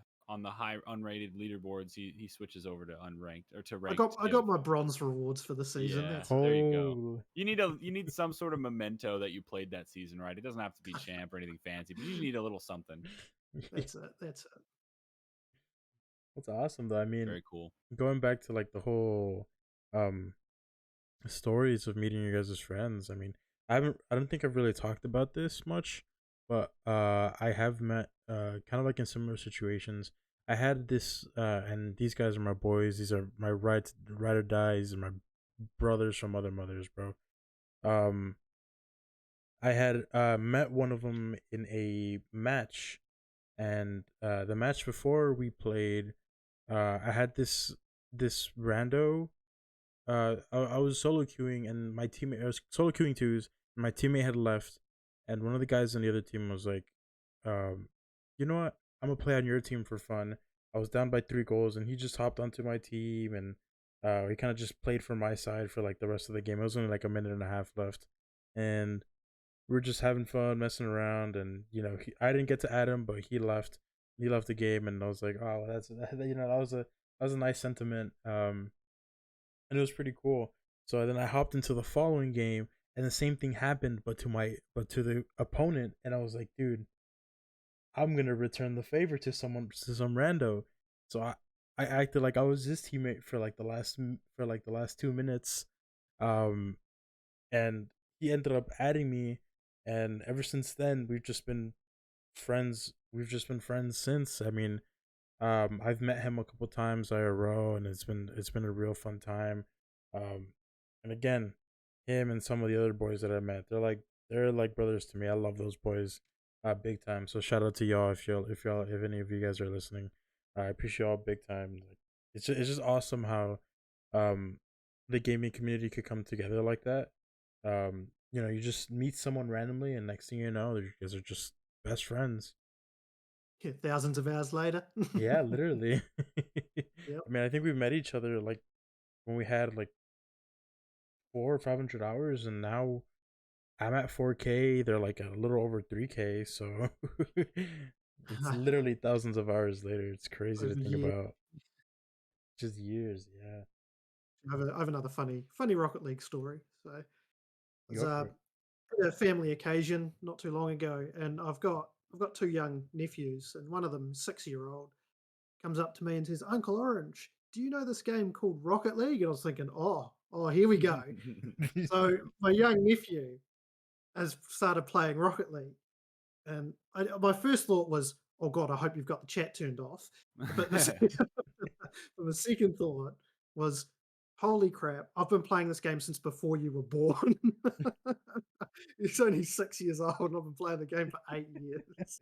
high unrated leaderboards, he switches over to unranked or to I ranked. got my bronze rewards for the season. Yeah, That's it. there you go. whole. You need some sort of memento that you played that season, right? It doesn't have to be champ or anything fancy, but you need a little something. That's it. That's it. That's awesome though. I mean, Very cool. going back to like the whole um stories of meeting you guys as friends. I mean, I don't think I've really talked about this much, but I have met kind of like in similar situations. I had this and these guys are my boys. These are my ride or die. These are my brothers from other mothers, bro. Um, I had met one of them in a match, and the match before we played, I had this rando. I was solo queuing, and my teammate, I was solo queuing twos, and my teammate had left, and one of the guys on the other team was like, you know what? I'm gonna play on your team for fun. I was down by 3 goals, and he just hopped onto my team, and he kind of just played for my side for like the rest of the game. It was only like a minute and a half left, and we were just having fun, messing around, and I didn't get to add him, but he left. He left the game, and I was like, oh, that's that was a nice sentiment. And it was pretty cool. So then I hopped into the following game, and the same thing happened, but to the opponent, and I was like, dude, I'm gonna return the favor to some rando. So I acted like I was his teammate for like the last 2 minutes, um, and he ended up adding me, and ever since then we've just been friends. We've just been friends since. I mean, I've met him a couple times IRL, and it's been a real fun time. Um, and again, him and some of the other boys that I met, they're like brothers to me. I love those boys, big time. So shout out to y'all if any of you guys are listening. I appreciate y'all big time. Like it's just awesome how, um, the gaming community could come together like that. You just meet someone randomly, and next thing you know, you guys are just best friends. Yeah, thousands of hours later. Yeah, literally. Yep. I mean, I think we met each other like when we had like 400 or 500 hours, and now I'm at 4K. They're like a little over 3K, so it's literally thousands of hours later. It's crazy to Over think years. about. Just years, yeah. I have another funny Rocket League story. So it was Go for it. a family occasion not too long ago, and I've got 2 young nephews, and one of them, 6-year-old, comes up to me and says, "Uncle Orange, do you know this game called Rocket League?" And I was thinking, oh, here we go. So my young nephew has started playing Rocket League, and my first thought was, "Oh God, I hope you've got the chat turned off." But the second thought was, "Holy crap! I've been playing this game since before you were born." He's only 6 years old, and I've been playing the game for 8 years. It's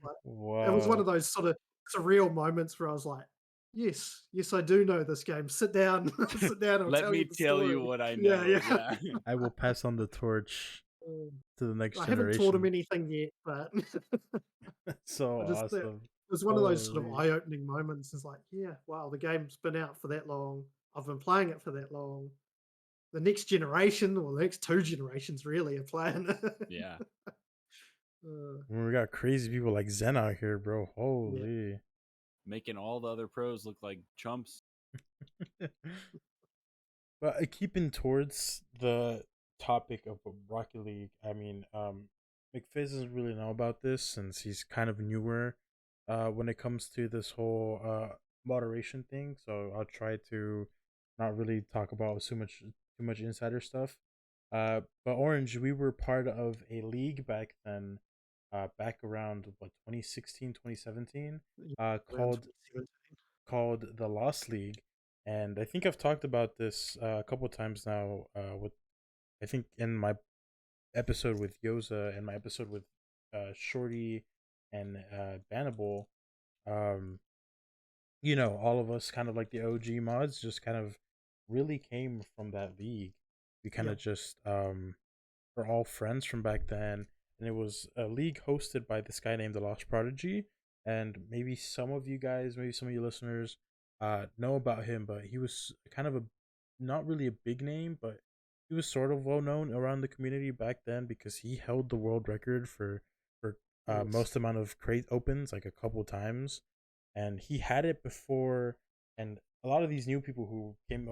like, it was one Wow. of those sort of surreal moments where I was like, "Yes, yes, I do know this game. Sit down, sit down. I'll Let tell me you the tell you story." what I Yeah, know. yeah. Yeah. I will pass on the torch Um, to the next I haven't taught him generation. anything yet, but So I just it awesome. was one of those sort of Holy. eye-opening moments. It's like, yeah, wow, the game's been out for that long. I've been playing it for that long. The next generation, or the next 2 generations, really, are playing it. Yeah. We got crazy people like Zen out here, bro. Yeah. Holy. Making all the other pros look like chumps. But keeping towards the topic of Rocket League, I mean, McFizz doesn't really know about this since he's kind of newer when it comes to this whole moderation thing. So I'll try to not really talk about too much insider stuff. But Orange, we were part of a league back then, back around what 2016, 2017, Around called 2017. the Lost League, and I think I've talked about this a couple times now. With I think in my episode with Yoza and my episode with Shorty and Bannable, um, all of us kind of like the OG mods just kind of really came from that league. We kind of Yep. just were all friends from back then, and it was a league hosted by this guy named the Lost Prodigy. And maybe some of you guys, maybe some of you listeners, know about him, but he was kind of a not really a big name, but he was sort of well known around the community back then because he held the world record for Yes. most amount of crate opens like a couple times, and he had it before. And a lot of these new people who came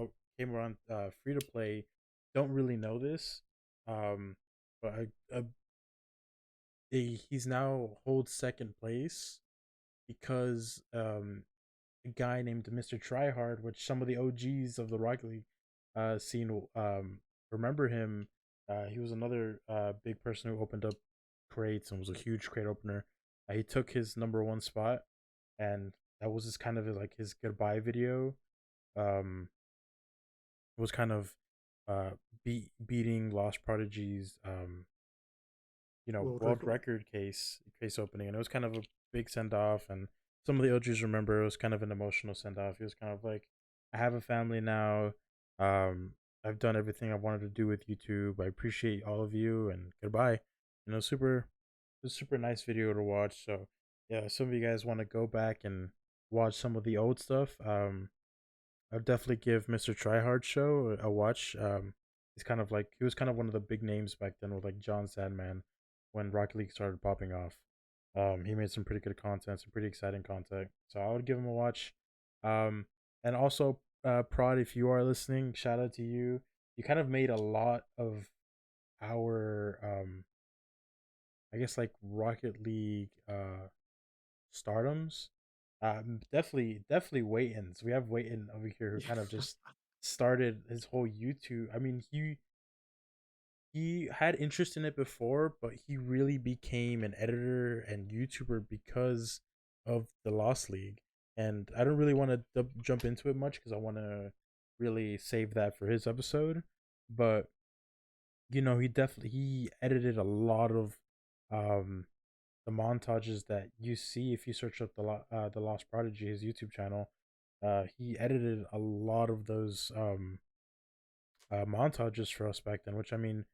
around free to play don't really know this, but he's now holds second place because a guy named Mr. Tryhard, which some of the OGs of the Rocket League scene remember him. He was another big person who opened up crates and was a huge crate opener. He took his number one spot, and that was his kind of like his goodbye video. Um, it was kind of uh beating Lost Prodigy's World world record. record case opening, and it was kind of a big send off. And some of the OGs remember it was kind of an emotional send off. It was kind of like, I have a family now. Um, I've done everything I wanted to do with YouTube. I appreciate all of you, and goodbye. Super, it was a super nice video to watch. So yeah, if some of you guys want to go back and watch some of the old stuff, I'll definitely give Mr. Tryhard show a watch. He was kind of one of the big names back then with like John Sandman when Rocket League started popping off. He made some pretty good content, some pretty exciting content. So I would give him a watch. And also, Prod, if you are listening, shout out to you. You kind of made a lot of our, I guess, like Rocket League stardoms. Definitely Wayton's. We have Wayton over here who kind of just started his whole YouTube. I mean, he had interest in it before, but he really became an editor and YouTuber because of the Lost League. And I don't really want to jump into it much because I want to really save that for his episode. But he edited a lot of um the montages that you see if you search up the Lost Prodigy, his YouTube channel. He edited a lot of those montages for us back then, which I mean,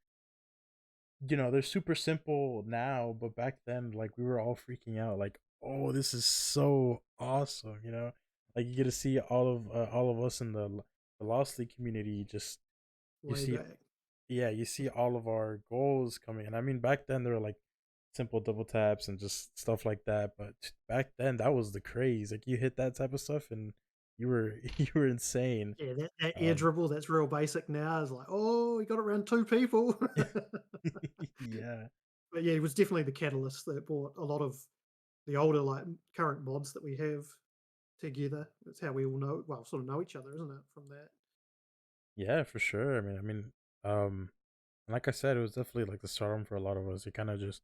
they're super simple now, but back then, like, we were all freaking out, like, oh, this is so awesome, like you get to see all of us in the Lost League community. Just you Way see, back. yeah, you see all of our goals coming. And I mean, back then there were like simple double taps and just stuff like that, but back then that was the craze. Like, you hit that type of stuff and you were you were insane. Yeah, that air um dribble that's real basic now is like, oh, he got it around two people. yeah. But yeah, it was definitely the catalyst that brought a lot of the older, like current mods that we have together. That's how we all know, well, sort of know each other, isn't it? From that. Yeah, for sure. Um, like I said, it was definitely like the stardom for a lot of us. It kind of just,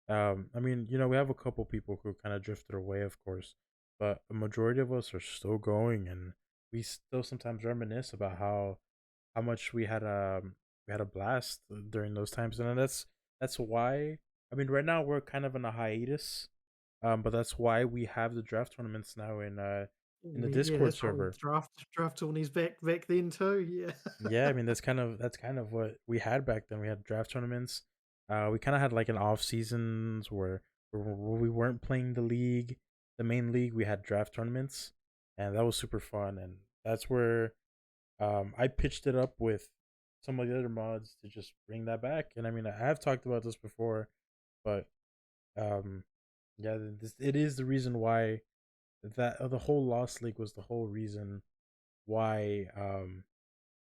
I mean, we have a couple people who kind of drifted away, of course, but a majority of us are still going, and we still sometimes reminisce about how much we had a blast during those times. And then that's why. I mean, right now we're kind of in a hiatus, but that's why we have the draft tournaments now in the Yeah, Discord that's right. server. Draft tourneys back then too. Yeah. Yeah, I mean, that's kind of what we had back then. We had draft tournaments. We kind of had like an off seasons where we weren't playing the main league. We had draft tournaments, and that was super fun. And that's where I pitched it up with some of the other mods to just bring that back. And I mean, I have talked about this before, but um, yeah, it is the reason why the whole Lost League was the whole reason why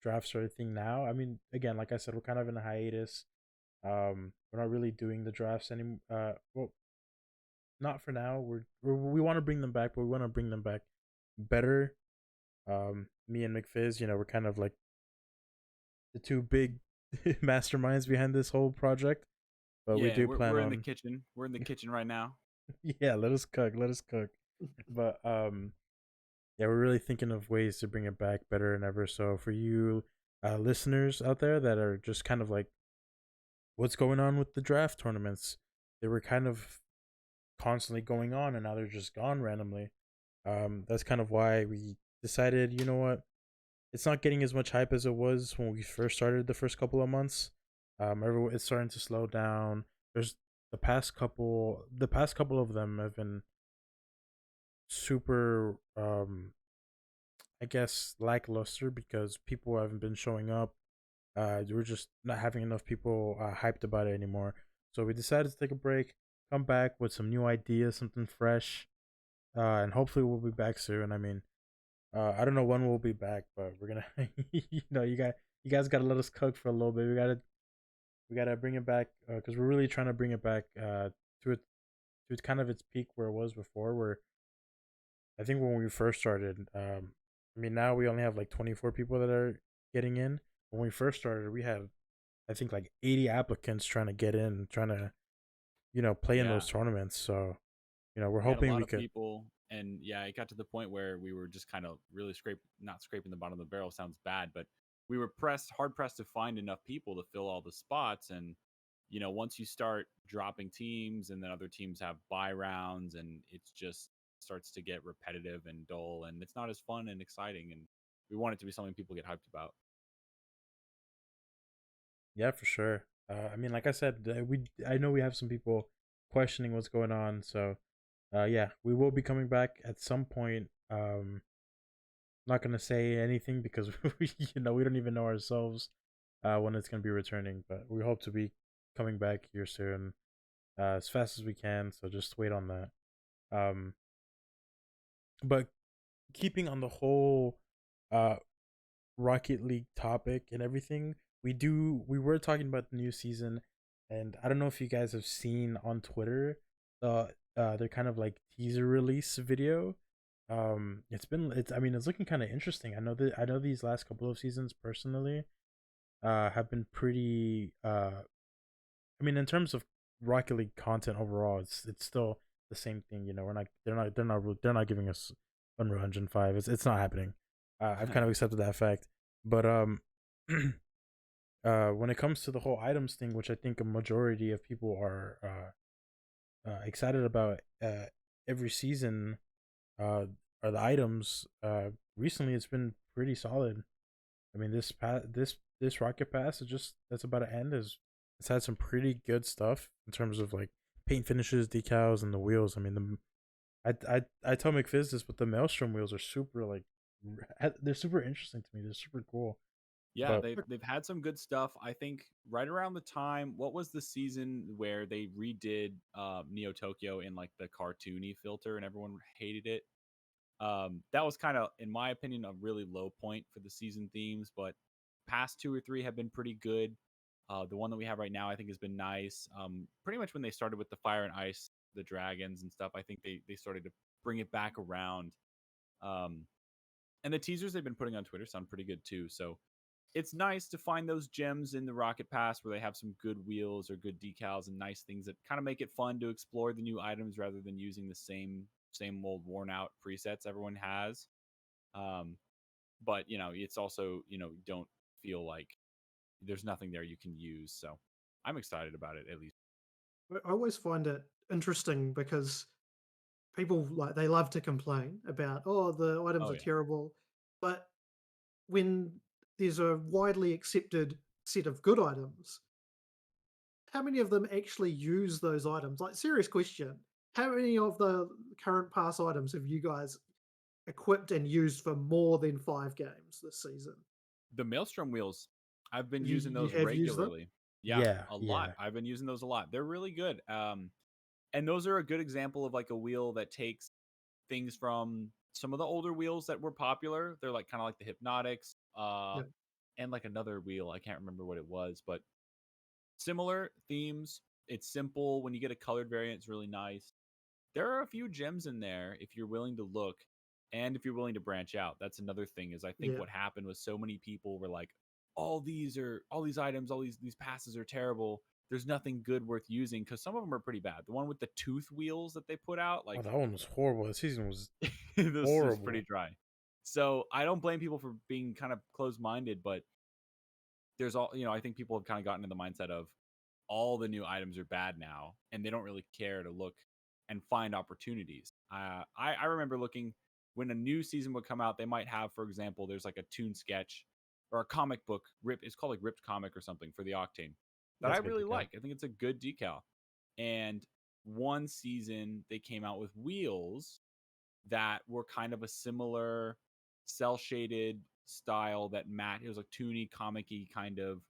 drafts are a thing now. I mean, again, like I said, we're kind of in a hiatus. We're not really doing the drafts anymore. Well, not for now. We want to bring them back, but we want to bring them back better. Me and McFizz, we're kind of like the two big masterminds behind this whole project. But we Yeah, do plan we're in the on, kitchen. We're in the kitchen right now. yeah, let us cook, let us cook. But yeah, we're really thinking of ways to bring it back better than ever. So for you listeners out there that are just kind of like, what's going on with the draft tournaments? They were kind of constantly going on, and now they're just gone randomly. That's kind of why we decided, you know what, it's not getting as much hype as it was when we first started the first couple of months. Everyone, it's starting to slow down. There's the past couple of them have been super, I guess, lackluster because people haven't been showing up. We're just not having enough people hyped about it anymore. So we decided to take a break, come back with some new ideas, something fresh, and hopefully we'll be back soon. I mean, I don't know when we'll be back, but we're gonna, you guys gotta let us cook for a little bit. We gotta bring it back because we're really trying to bring it back to it to kind of its peak where it was before. Where I think when we first started, I mean now we only have like 24 people that are getting in. When we first started, we had I think like 80 applicants trying to get in, trying to play in Yeah. those tournaments. So we're We had a hoping lot we of could. people, and yeah, it got to the point where we were just kind of really not scraping the bottom of the barrel sounds bad, but we were hard pressed to find enough people to fill all the spots. And once you start dropping teams, and then other teams have buy rounds, and it's just starts to get repetitive and dull, and it's not as fun and exciting. And we want it to be something people get hyped about. Yeah, for sure. I mean, like I said, I know we have some people questioning what's going on. So, yeah, we will be coming back at some point. Not gonna say anything because we don't even know ourselves when it's gonna be returning. But we hope to be coming back here soon, as fast as we can. So just wait on that. Um, but keeping on the whole uh Rocket League topic and everything, we were talking about the new season, and I don't know if you guys have seen on Twitter their kind of like teaser release video. It's I mean it's looking kind of interesting. I know these last couple of seasons personally have been pretty I mean in terms of Rocket League content overall, it's still the same thing. We're not they're not giving us Unreal Engine 5. It's not happening. I've kind of accepted that fact. But when it comes to the whole items thing, which I think a majority of people are excited about every season, are the items. Recently, it's been pretty solid. I mean, this Rocket Pass is just that's about to end. It's had some pretty good stuff in terms of like paint finishes, decals, and the wheels. I mean, I tell McFizz this, but the Maelstrom wheels are super like they're super interesting to me. They're super cool. Yeah, But they've had some good stuff. I think right around the time, what was the season where they redid Neo Tokyo in like the cartoony filter and everyone hated it? That was kind of, in my opinion, a really low point for the season themes, but past two or three have been pretty good. The one that we have right now, I think, has been nice. Pretty much when they started with the fire and ice, the dragons and stuff, I think they started to bring it back around. Um, and the teasers they've been putting on Twitter sound pretty good too. So it's nice to find those gems in the Rocket Pass where they have some good wheels or good decals and nice things that kind of make it fun to explore the new items rather than using the same old worn out presets everyone has. Um, but it's also don't feel like there's nothing there you can use. So I'm excited about it at least. I always find it interesting because people like they love to complain about, oh, the items Oh are yeah. terrible, but when there's a widely accepted set of good items, how many of them actually use those items? Like, serious question. How many of the current pass items have you guys equipped and used for more than 5 games this season? The Maelstrom wheels, I've been You using you those have used them? regularly. Yeah, yeah, a lot. yeah, I've been using those a lot. They're really good. And those are a good example of like a wheel that takes things from some of the older wheels that were popular. They're like kind of like the Hypnotics, Yeah, and like another wheel. I can't remember what it was, but similar themes. It's simple. When you get a colored variant, it's really nice. There are a few gems in there if you're willing to look and if you're willing to branch out. That's another thing is I think yeah, what happened was so many people were like, all these items, all these passes are terrible. There's nothing good worth using because some of them are pretty bad. The one with the tooth wheels that they put out, oh, like that one was horrible. The season was this is pretty horrible. dry. So I don't blame people for being kind of closed minded, but there's all I think people have kind of gotten in the mindset of all the new items are bad now and they don't really care to look and find opportunities. I remember looking when a new season would come out, they might have, for example, there's like a toon sketch or a comic book rip. It's called like Ripped Comic or something for the Octane that I That's a good really decal. like. I think it's a good decal. And one season they came out with wheels that were kind of a similar cell shaded style that it was like toony, comic-y kind of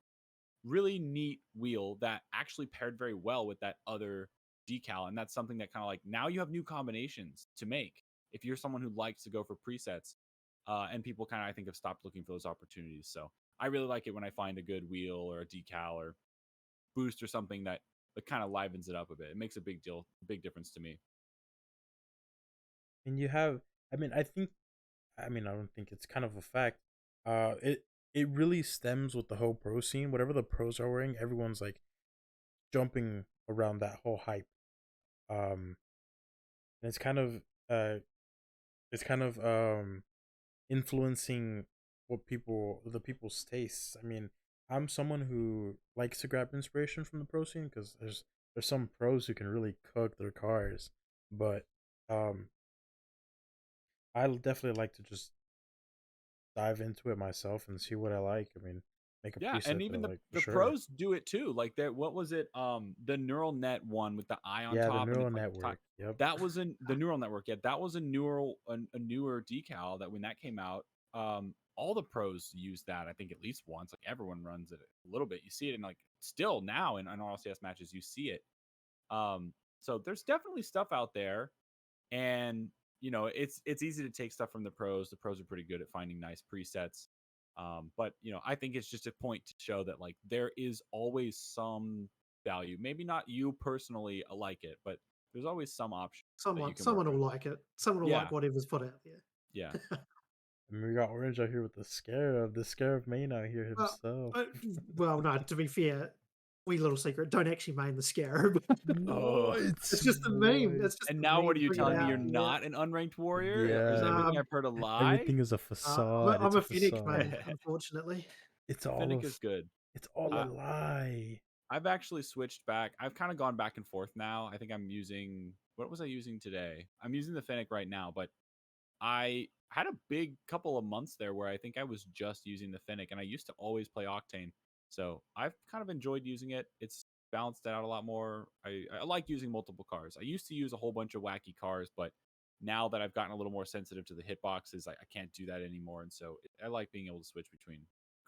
really neat wheel that actually paired very well with that other decal. And that's something that kind of like now you have new combinations to make if you're someone who likes to go for presets. And people kind of, I think, have stopped looking for those opportunities. So I really like it when I find a good wheel or a decal or boost or something that kind of livens it up a bit. It makes a big difference to me. And you have, I mean, I don't think it's kind of a fact. It really stems with the whole pro scene. Whatever the pros are wearing, everyone's like jumping around that whole hype. And it's kind of influencing the people's tastes. I mean, I'm someone who likes to grab inspiration from the pro scene because there's some pros who can really cook their cars, but um, I definitely like to just dive into it myself and see what I like. I mean, make a Yeah, and preset that I even the like for the sure. pros do it too. Like that, what was it? The neural net one with the eye on Yeah, the top, and neural it's like network. Yep. that was the neural network. Yeah, that was a newer decal that when that came out, all the pros used that. I think at least once. Like everyone runs it a little bit. You see it in like still now in RLCS matches, you see it. Um, so there's definitely stuff out there, and it's easy to take stuff from the pros. The pros are pretty good at finding nice presets. But I think it's just a point to show that like there is always some value. Maybe not you personally like it, but there's always some option that you can work Someone will with. like it. Someone will Yeah, like whatever's put out there. yeah. I mean, we got Orange out here with the Scarab main out here Well, himself. uh, well, no. To be fair, wee little secret: don't actually main the Scarab. Oh, It's What? just a meme. What? It's just and a now what meme are you figured telling me? You're out. Yeah. not an unranked warrior? Is Yeah, everything Um, I've heard a lie? everything is a facade. I'm It's a a Fennec facade. main, unfortunately. It's all Finnick is of. good. It's all a I, lie. I've actually switched back. I've kind of gone back and forth now. I think I'm using what was I using today? I'm using the Fennec right now, but I had a big couple of months there where I think I was just using the Fennec, and I used to always play Octane. So I've kind of enjoyed using it. It's balanced out a lot more. I like using multiple cars. I used to use a whole bunch of wacky cars, but now that I've gotten a little more sensitive to the hitboxes, I can't do that anymore. And so I like being able to switch between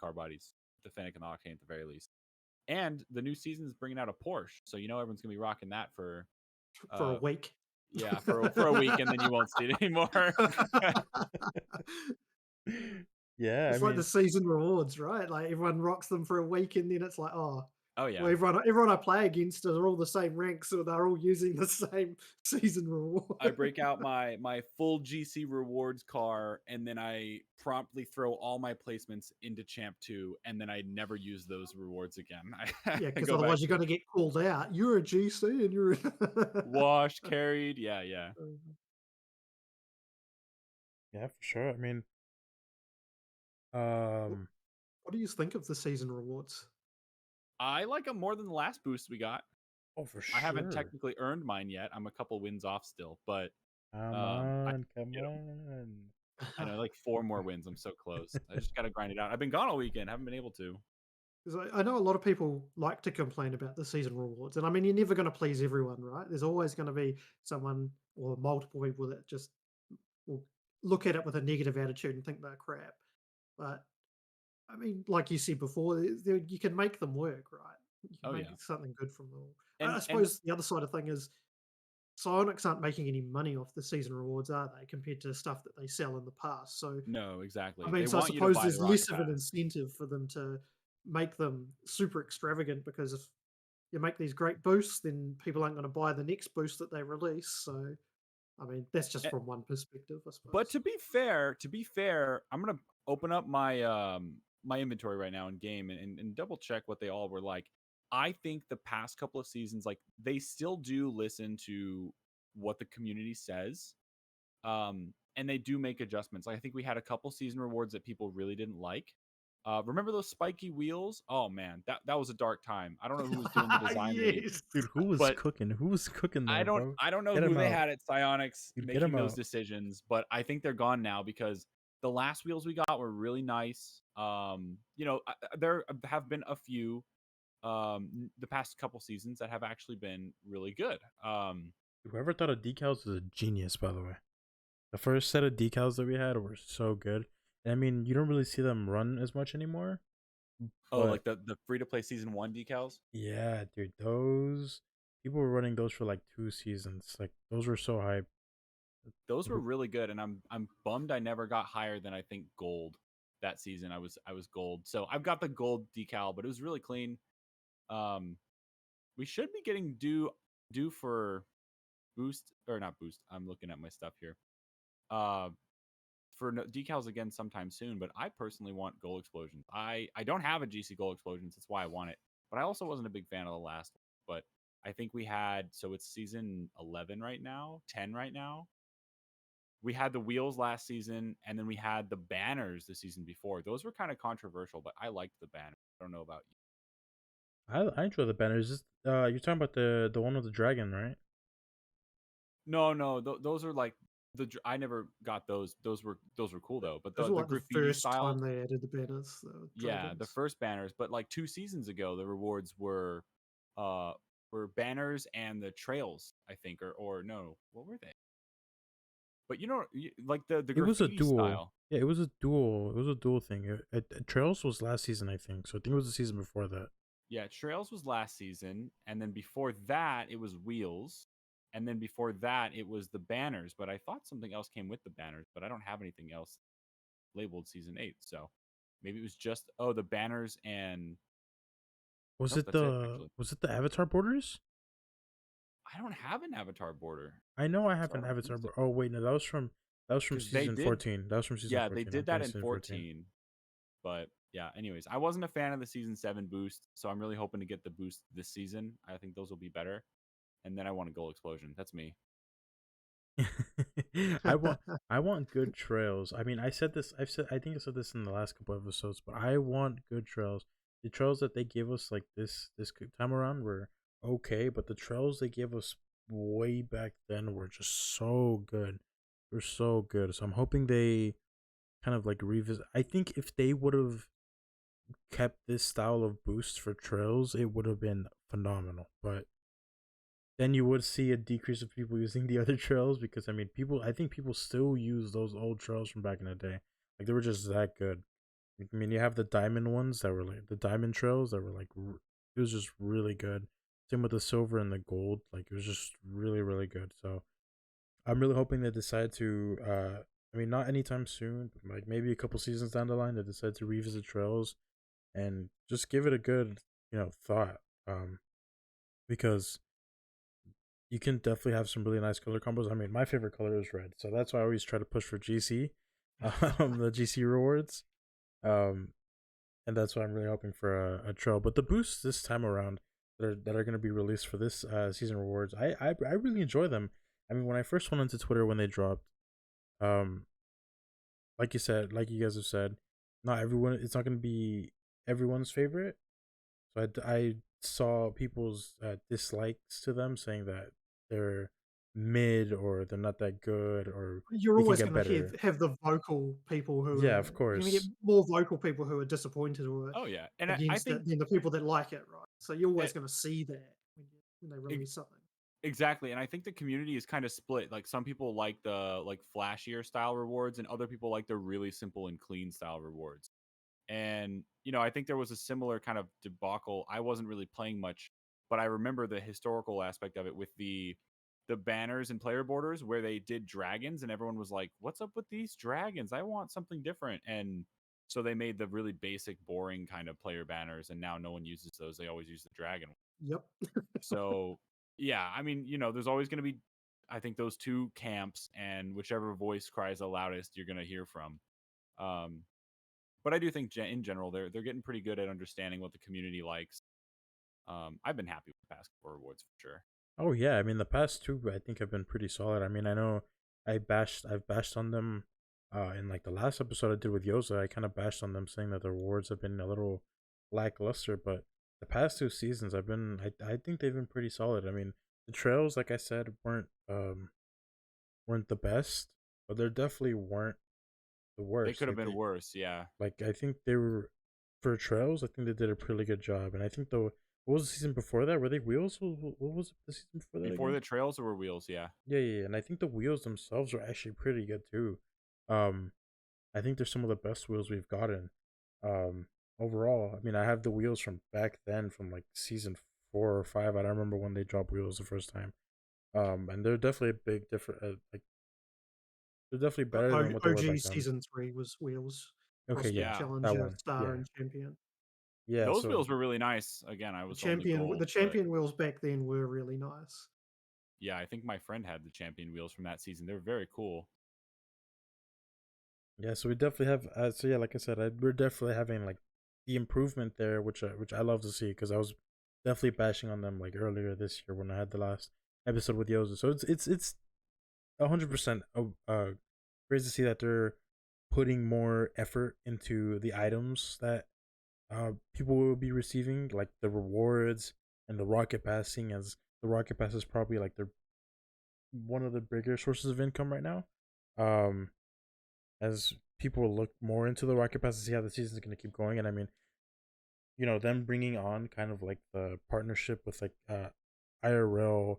car bodies, the Fennec and the Octane at the very least. And the new season is bringing out a Porsche, so everyone's gonna be rocking that for For a uh week. yeah for a week, and then you won't see it anymore. Yeah, I It's like the mean, season rewards, right? Like everyone rocks them for a week, and then it's like, oh, Oh well, yeah, everyone I play against are all the same ranks, so they're all using the same season reward. I break out my full GC rewards car, and then I promptly throw all my placements into Champ 2, and then I never use those rewards again. Yeah, I because go back otherwise you're to going to get called out. You're a GC, and you're. washed, carried. Yeah. yeah, for sure. I mean, What um, what do you think of the season rewards? I like them more than the last boost we got. oh, for I haven't sure. technically earned mine yet. I'm a couple wins off still, but Come I on, come get them. on. I know, like 4 more wins. I'm so close. I just gotta grind it out. I've been gone all weekend. Haven't been able to. 'Cause I know a lot of people like to complain about the season rewards, and I mean you're never going to please everyone, right? There's always going to be someone or multiple people that just will look at it with a negative attitude and think they're crap. But I mean, like you said before, you can make them work, right? You can Oh yeah. make something good from them all. I And suppose the other side of thing is Psionics aren't making any money off the season rewards, are they, compared to stuff that they sell in the past? So, no, I exactly. mean, They so I want you to suppose buy the there's rocket less of pass. an incentive for them to make them super extravagant because if you make these great boosts, then people aren't going to buy the next boost that they release. So, I mean, that's just Eh, from one perspective, I But suppose. to be fair, I'm gonna open up my inventory right now in game and double check what they all were like. I think the past couple of seasons, like they still do listen to what the community says. And they do make adjustments. Like I think we had a couple season rewards that people really didn't like. Remember those spiky wheels? Oh man, that was a dark time. I don't know who was doing the design lead, Yes. Dude, who was but cooking? Who was cooking there, bro? I don't know Get who him they out. had at Psyonix Dude, get making him those out. decisions, but I think they're gone now because the last wheels we got were really nice. There have been a few the past couple seasons that have actually been really good. Whoever thought of decals is a genius, by the way. The first set of decals that we had were so good. And I mean, you don't really see them run as much anymore. Oh, But like the free to play season 1 decals? yeah, dude, those people were running those for like 2 seasons. Like those were so hype. Those were really good, and I'm bummed I never got higher than I think gold that season. I was gold. So I've got the gold decal, but it was really clean. Um we should be getting due for boost or not boost. I'm looking at my stuff here. Uh, for decals again sometime soon. But I personally want goal explosions. I don't have a GC goal explosions. That's why I want it. But I also wasn't a big fan of the last one. But I think we had so it's season 11 right now, 10 right now. We had the wheels last season, and then we had the banners the season before. Those were kind of controversial, but I liked the banners. I don't know about you. I enjoy the banners. Just you're talking about the one with the dragon, right? No, no, those are like I never got those. Those were cool though. But Those the were like the graffiti first style, time they added the banners, the yeah, the dragons. first banners. But like 2 seasons ago, the rewards uh were banners and the trails, I think, or no, what were they? But like the It was a graffiti duel. style. Yeah, it was a duel. It was a duel thing. Trails was last season, I think. So I think it was the season before that. Yeah, Trails was last season, and then before that it was Wheels, and then before that it was the banners. But I thought something else came with the banners, but I don't have anything else labeled season 8. So maybe it was just the banners and nope, that's it actually. Was it the Avatar borders? I don't have an avatar border, I know I have so I an don't think Avatar. so. Oh wait, no, that was from Because they season did, 14. That was from season yeah, they 14. I'm did thinking that in season 14. 14. But yeah, anyways, I wasn't a fan of the season 7 boost, so I'm really hoping to get the boost this season. I think those will be better. And then I want a goal explosion. That's me. I want I want good trails. I mean, I think I said this in the last couple episodes, but I want good trails. The trails that they gave us like this time around were okay, but the trails they gave us way back then were just so good. They're so good. So I'm hoping they kind of like revisit. I think if they would have kept this style of boost for trails, it would have been phenomenal. But then you would see a decrease of people using the other trails because I think people still use those old trails from back in the day. Like they were just that good. I mean, you have the diamond ones that were like the diamond trails that were like it was just really good. Same with the silver and the gold. Like it was just really really good. So I'm really hoping they decide to. I mean, not anytime soon, but like maybe a couple seasons down the line, they decide to revisit trails and just give it a good thought. Because you can definitely have some really nice color combos. I mean, my favorite color is red, so that's why I always try to push for GC, the GC rewards, um, and that's why I'm really hoping for a trail. But the boosts this time around that are going to be released for this season rewards, I really enjoy them. I mean, when I first went onto Twitter when they dropped, um, like you said, like you guys have said, not everyone. It's not going to be everyone's favorite. So I saw people's dislikes to them saying that they're mid or they're not that good or You're they can always get going to better. have the vocal people who Yeah, of are you're going to get course. more vocal people who are disappointed or Oh yeah, and I against think it than the people that like it, right? So you're always it, going to see that when they it, release something. exactly, and I think the community is kind of split. Like some people like the like flashier style rewards, and other people like the really simple and clean style rewards. And I think there was a similar kind of debacle. I wasn't really playing much, but I remember the historical aspect of it with the banners and player borders where they did dragons, and everyone was like, "What's up with these dragons? I want something different." And so they made the really basic, boring kind of player banners, and now no one uses those. They always use the dragon. Yep. So yeah, I mean, there's always going to be, I think, those two camps, and whichever voice cries the loudest, you're going to hear from. Um, but I do think in general they're getting pretty good at understanding what the community likes. I've been happy with the past couple rewards for sure. Oh yeah, I mean the past two I think have been pretty solid. I mean I know I've bashed on them In like the last episode I did with Yoza, I kind of bashed on them saying that the rewards have been a little lackluster, but the past two seasons I think they've been pretty solid. I mean, the trails, like I said, weren't the best, but they definitely weren't the They worst. could have been worse. Yeah. Like I think they were for trails. I think they did a pretty good job, and I think the what was the season before that? Were they wheels? What was the season before that Before again? the trails were wheels. Yeah. Yeah, yeah, yeah. And I think the wheels themselves are actually pretty good too. Um, I think they're some of the best wheels we've gotten. Um, Overall, I mean, I have the wheels from back then, from like season 4 or 5. I don't remember when they dropped wheels the first time. And they're definitely a big different. Like they're definitely better than what they were OG back then. season 3 was wheels, Okay, yeah, prospect Yeah. that challenger, one. star, Yeah, and champion. yeah. Those So wheels were really nice. Again, I The was on the champion, the gold, but champion wheels back then were really nice. yeah, I think my friend had the champion wheels from that season. They're very cool. yeah, so we definitely have. So yeah, like I said, we're definitely having like the improvement there, which I love to see because I was definitely bashing on them like earlier this year when I had the last episode with Yoza. So it's 100% great to see that they're putting more effort into the items that people will be receiving, like the rewards and the rocket passing, as the rocket pass is probably like their one of the bigger sources of income right now. Um, as people look more into the rocket pass to see how the season's going to keep going, and I mean, them bringing on kind of like the partnership with like IRL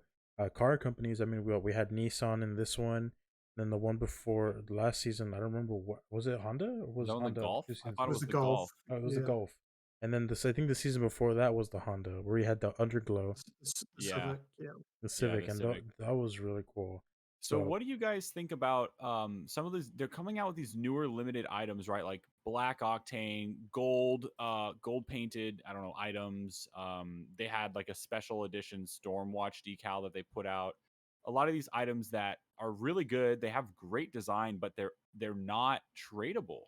car companies. I mean, we had Nissan in this one. Then the one before the last season, I don't remember what was it. Honda or Was was that on the Honda golf? two I seasons thought It it was ago? was the the Golf. golf. Oh, it was the Yeah, Golf. And then I think the season before that was the Honda, where he had the underglow, the Yeah. Civic. Yeah. the Yeah, Civic, the and Civic. that was really cool. So So what do you guys think about some of these? They're coming out with these newer limited items, right? Like black octane, gold painted, I don't know, items. They had like a special edition Stormwatch decal that they put out. A lot of these items that are really good, they have great design, but they're not tradable.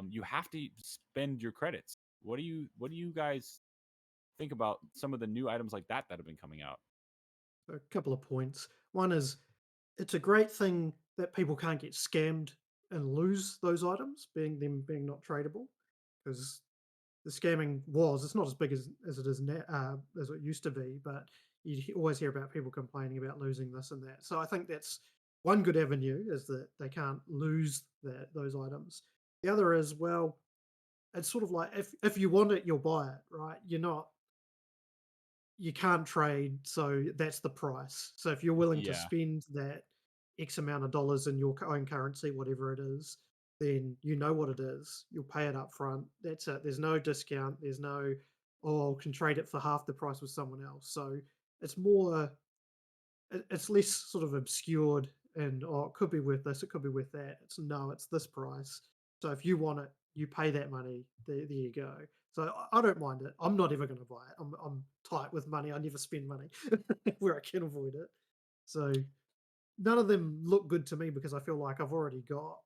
You have to spend your credits. What do you guys think about some of the new items like that have been coming out? So a couple of points. One is it's a great thing that people can't get scammed and lose those items, being not tradable, because the scamming it's not as big as it is now, as it used to be, but always hear about people complaining about losing this and that. So I think that's one good avenue, is that they can't lose those items. The other is, well, it's sort of like, if you want it, you'll buy it, right? You can't trade, so that's the price. So if you're willing to Yeah. spend that X amount of dollars in your own currency, whatever it is, then you know what it is. You'll pay it up front. That's it. There's no discount. There's no, oh, I can trade it for half the price with someone else. So it's more, it's less sort of obscured, and, oh, it could be worth this, it could be worth that. It's, no, it's this price. So if you want it, you pay that money. There you go. So I don't mind it. I'm not ever going to buy it. I'm tight with money. I never spend money where I can avoid it. So none of them look good to me, because I feel like I've already got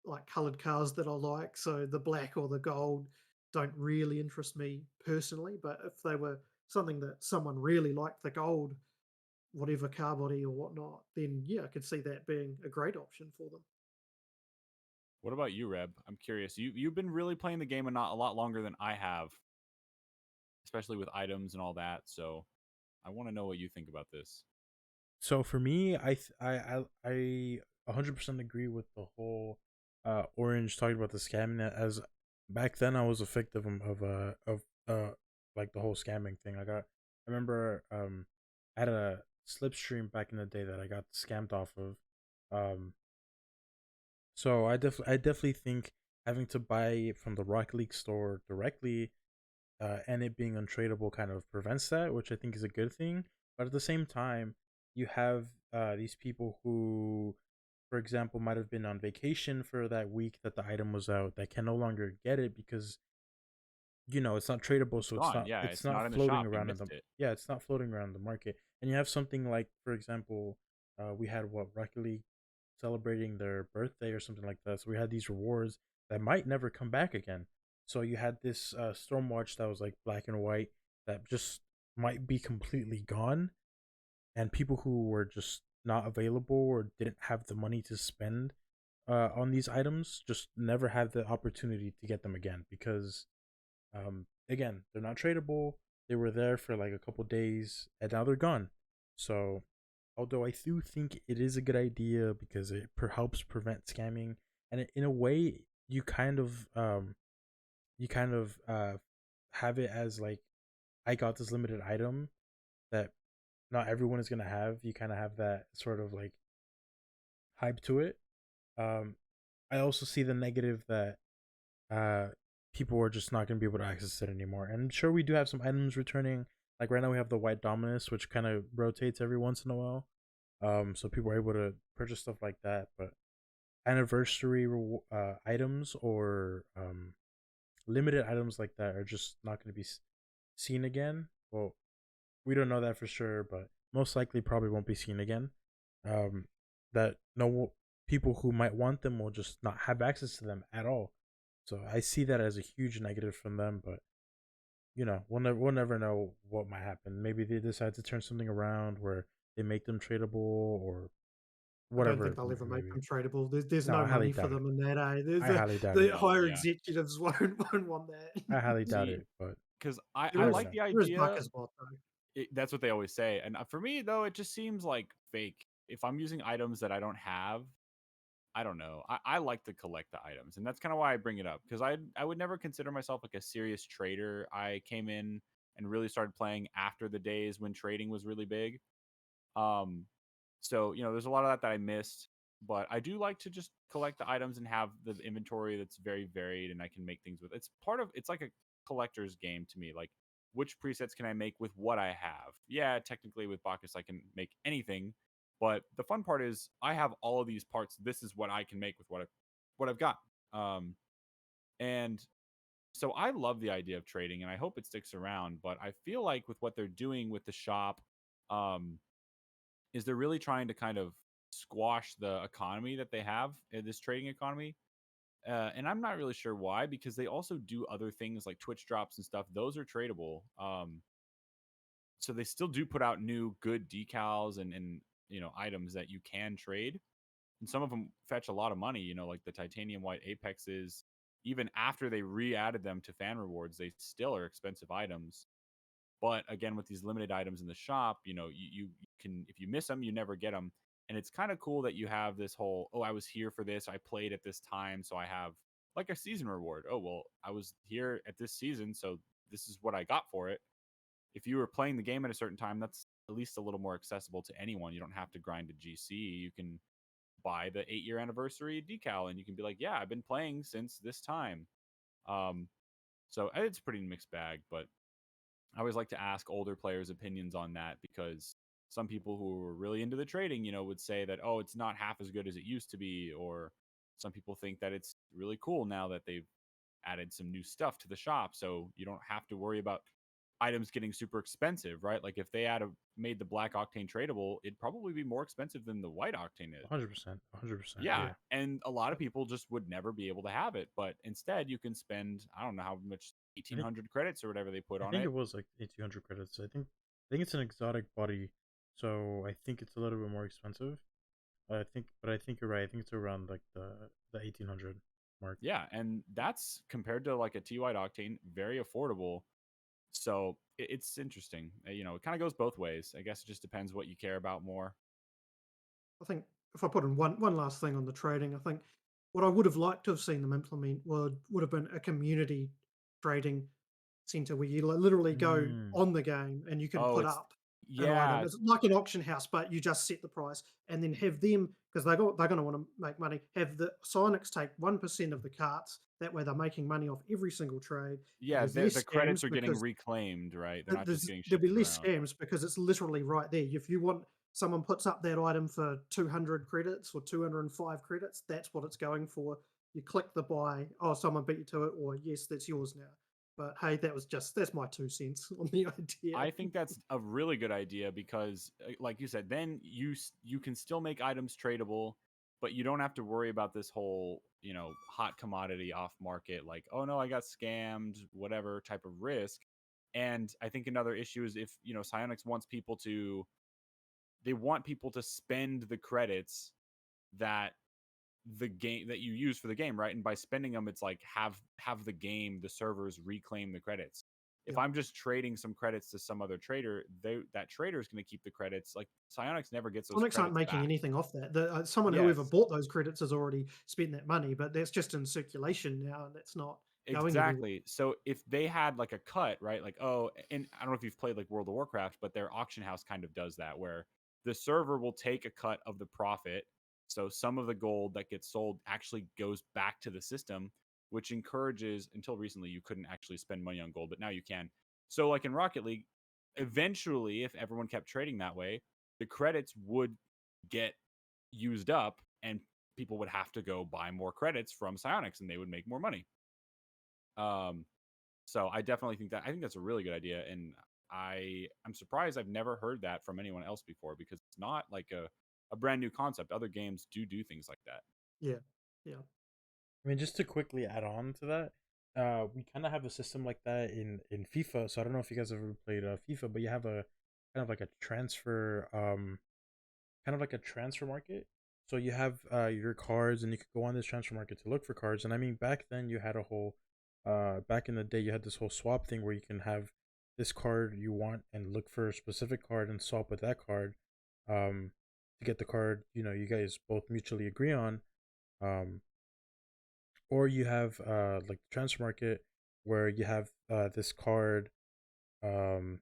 like colored cars that I like. So the black or the gold don't really interest me personally. But if they were something that someone really liked, the gold, whatever car body or whatnot, then yeah, I could see that being a great option for them. What about you, Reb? I'm curious. You've been really playing the game a lot longer than I have, especially with items and all that. So I want to know what you think about this. So for me, I 100% agree with the whole Orange talking about the scamming. As back then, I was a victim of like the whole scamming thing. I remember I had a slipstream back in the day that I got scammed off of. Um, so I definitely think having to buy it from the Rocket League store directly, and it being untradeable kind of prevents that, which I think is a good thing. But at the same time, you have these people who, for example, might have been on vacation for that week that the item was out, that can no longer get it because it's not tradable, It's so gone. Yeah, it's it's not not in the floating shop. You around in the missed it. yeah, it's not floating around the market. And you have something like, for example, we had what Rocket League celebrating their birthday or something like that. So we had these rewards that might never come back again. So you had this Stormwatch that was like black and white that just might be completely gone, and people who were just not available or didn't have the money to spend on these items just never had the opportunity to get them again because again, they're not tradable. They were there for like a couple days and now they're gone. So although I do think it is a good idea because it helps prevent scamming, and in a way you kind of have it as like, I got this limited item that not everyone is gonna have. You kind of have that sort of like hype to it. um I also see the negative that uh people are just not going to be able to access it anymore. And sure, we do have some items returning. Like right now we have the white dominus, which kind of rotates every once in a while. So people are able to purchase stuff like that, but anniversary items or limited items like that are just not going to be seen again. Well, we don't know that for sure, but most likely probably won't be seen again. Um, that no people who might want them will just not have access to them at all. So I see that as a huge negative from them, but we'll never know what might happen. Maybe they decide to turn something around where they make them tradable or I don't whatever think it they'll ever make maybe. them tradable. There's No, no I highly money for doubt it. them in that, eh? I highly doubt The it. No, higher yeah. executives won't want that. I highly doubt See, it, but because you I never like know. the There is idea. Barker's bot though. That's what they always say. And for me, though, it just seems like fake. If I'm using items that I don't have, I don't know. I like to collect the items, and that's kind of why I bring it up because I would never consider myself like a serious trader. I came in and really started playing after the days when trading was really big. Um, so there's a lot of that I missed, but I do like to just collect the items and have the inventory that's very varied, and I can make things with. It's like a collector's game to me. Like, which presets can I make with what I have? Yeah, technically with Bacchus I can make anything, but the fun part is I have all of these parts. This is what I can make with what I've got. Um, and so I love the idea of trading, and I hope it sticks around. But I feel like with what they're doing with the shop, um, is they're really trying to kind of squash the economy that they have, this trading economy. And I'm not really sure why, because they also do other things like Twitch drops and stuff. Those are tradable. So they still do put out new good decals and items that you can trade. And some of them fetch a lot of money, like the titanium white apexes. Even after they re-added them to fan rewards, they still are expensive items. But again, with these limited items in the shop, you can, if you miss them, you never get them. And it's kind of cool that you have this whole, oh, I was here for this. I played at this time. So I have like a season reward. Oh, well, I was here at this season. So this is what I got for it. If you were playing the game at a certain time, that's at least a little more accessible to anyone. You don't have to grind a GC. You can buy the 8-year anniversary decal and you can be like, yeah, I've been playing since this time. Um, so it's a pretty mixed bag, but I always like to ask older players' opinions on that because some people who were really into the trading, would say that, oh, it's not half as good as it used to be. Or some people think that it's really cool now that they've added some new stuff to the shop. So you don't have to worry about items getting super expensive, right? Like if they made the black octane tradable, it'd probably be more expensive than the white octane is. 100%, 100%. Yeah, Yeah. and a lot of people just would never be able to have it, but instead you can spend, I don't know how much, I think 1,800 credits or whatever they put I on think it. it was like 1,800 credits. I think it's an exotic body, so I think it's a little bit more expensive. But I think you're right. I think it's around like the 1,800 mark. Yeah, and that's compared to like a T White Octane, very affordable. So it's interesting. It kind of goes both ways. I guess it just depends what you care about more. I think if I put in one last thing on the trading, I think what I would have liked to have seen them implement would have been a community trading center where you literally go Mm, on the game and you can Oh, put it's up an item. yeah, It's like an auction house, but you just set the price and then have them, because they're going to want to make money. Have the Sonics take 1% of the carts. That way, they're making money off every single trade, and yeah. there's less The scams credits are getting because reclaimed, right? They're not just getting there'll be shifted less around. scams because it's literally right there. If you want someone puts up that item for 200 credits or 205 credits, that's what it's going for. You click the buy. Oh, someone beat you to it, or yes, that's yours now. But hey, that's my 2 cents on the idea. I think that's a really good idea because, like you said, then you can still make items tradable, but you don't have to worry about this whole hot commodity off market, like, oh no, I got scammed, whatever type of risk. And I think another issue is if Psyonix wants people to, they want people to spend the credits that the game that you use for the game, right? And by spending them, it's like have the servers reclaim the credits. If Yep. I'm just trading some credits to some other trader, that trader is going to keep the credits. Like Psyonix never gets those Sonics aren't credits making back. anything off that. Someone whoever Yes, bought those credits has already spent that money, but that's just in circulation now, and that's not going anywhere. exactly. So if they had like a cut, right? Like, oh, and I don't know if you've played like World of Warcraft, but their auction house kind of does that where the server will take a cut of the profit. So some of the gold that gets sold actually goes back to the system, which encourages, until recently, you couldn't actually spend money on gold, but now you can. So, like in Rocket League, eventually, if everyone kept trading that way, the credits would get used up and people would have to go buy more credits from Psyonix and they would make more money. Um, so I definitely think that I think that's a really good idea, and I'm surprised I've never heard that from anyone else before because it's not like a brand new concept. Other games do things like that. Yeah, yeah, I mean, just to quickly add on to that, we kind of have a system like that in FIFA. So I don't know if you guys ever played FIFA, but you have a kind of like a kind of like a transfer market. So you have your cards, and you could go on this transfer market to look for cards. And I mean, back then you had a whole, back in the day, you had this whole swap thing where you can have this card you want and look for a specific card and swap with that card, um, to get the card you guys both mutually agree on. Um, or you have like the transfer market where you have this card um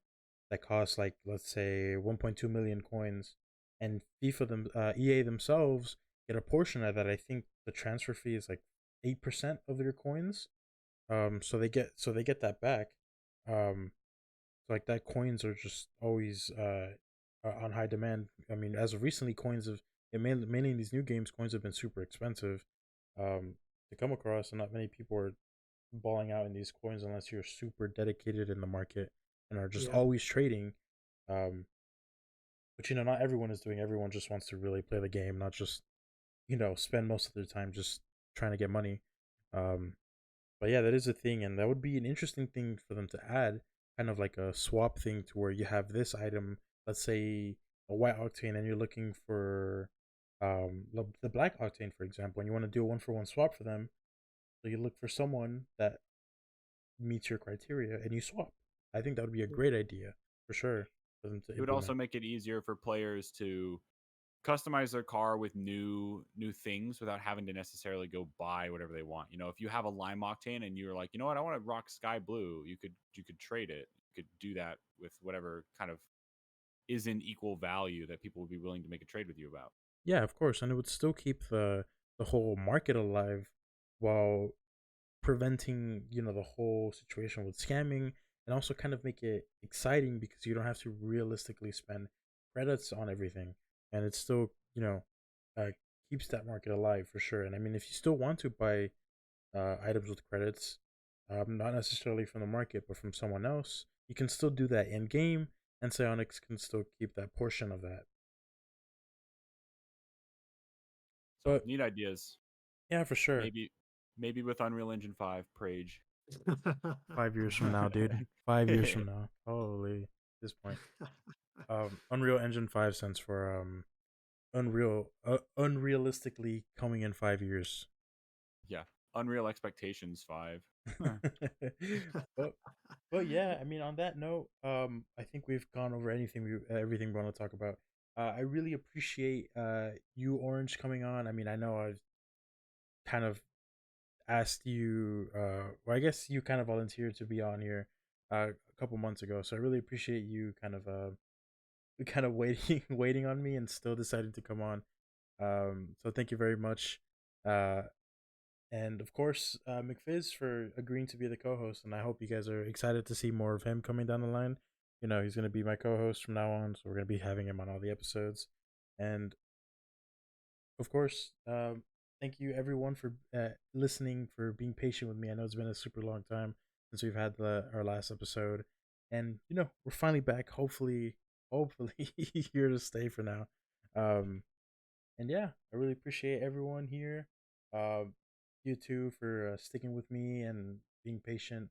that costs, like, let's say 1.2 million coins, and EA themselves get a portion of that. I think the transfer fee is like 8% of your coins. So they get that back. So like that coins are just always on high demand. I mean, as of recently, coins have mainly in these new games, coins have been super expensive um to come across, and not many people are balling out in these coins unless you're super dedicated in the market and are just yeah, always trading. Um, but not everyone is doing. Everyone just wants to really play the game, not just spend most of their time just trying to get money. Um, but yeah, that is a thing, and that would be an interesting thing for them to add, kind of like a swap thing, to where you have this item, let's say a white octane, and you're looking for the black octane, for example, and you want to do a 1-for-1 swap for them. So you look for someone that meets your criteria and you swap. I think that would be a great idea for sure for them to It would also implement. make it easier for players to customize their car with new things without having to necessarily go buy whatever they want. If you have a lime octane and you're like, you know what, I want to rock sky blue, you could trade it. You could do that with whatever kind of is in equal value that people would be willing to make a trade with you about. Yeah, of course, and it would still keep the whole market alive while preventing the whole situation with scamming, and also kind of make it exciting because you don't have to realistically spend credits on everything, and it still uh, keeps that market alive for sure. And I mean, if you still want to buy items with credits, not necessarily from the market but from someone else, you can still do that in game, and Psionics can still keep that portion of that. So But neat ideas. yeah, for sure. Maybe with Unreal Engine 5, Prage. 5 years from now, dude. 5 years from now. Holy, at this point. Unreal Engine 5 stands for unrealistically coming in 5 years. Yeah. Unreal Expectations 5. but but yeah, I mean, on that note, I think we've gone over everything we want to talk about. I really appreciate you, Orange, coming on. I mean, I know I've kind of asked you, well, I guess you kind of volunteered to be on here a couple months ago, so I really appreciate you kind of waiting on me and still deciding to come on. So thank you very much. Uh, and of course, McFizz, for agreeing to be the co-host. And I hope you guys are excited to see more of him coming down the line. He's going to be my co-host from now on, so we're going to be having him on all the episodes. And of course, thank you everyone for listening, for being patient with me. I know it's been a super long time since we've had our last episode, and we're finally back. Hopefully, here to stay for now. Um, and yeah, I really appreciate everyone here. Um, you too for sticking with me and being patient,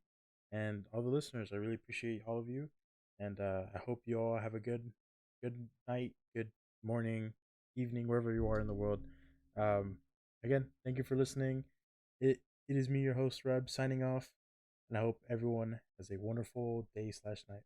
and all the listeners. I really appreciate all of you, and I hope you all have a good night, good morning, evening, wherever you are in the world. Um, again, thank you for listening. It is me, your host Reb, signing off, and I hope everyone has a wonderful day/night.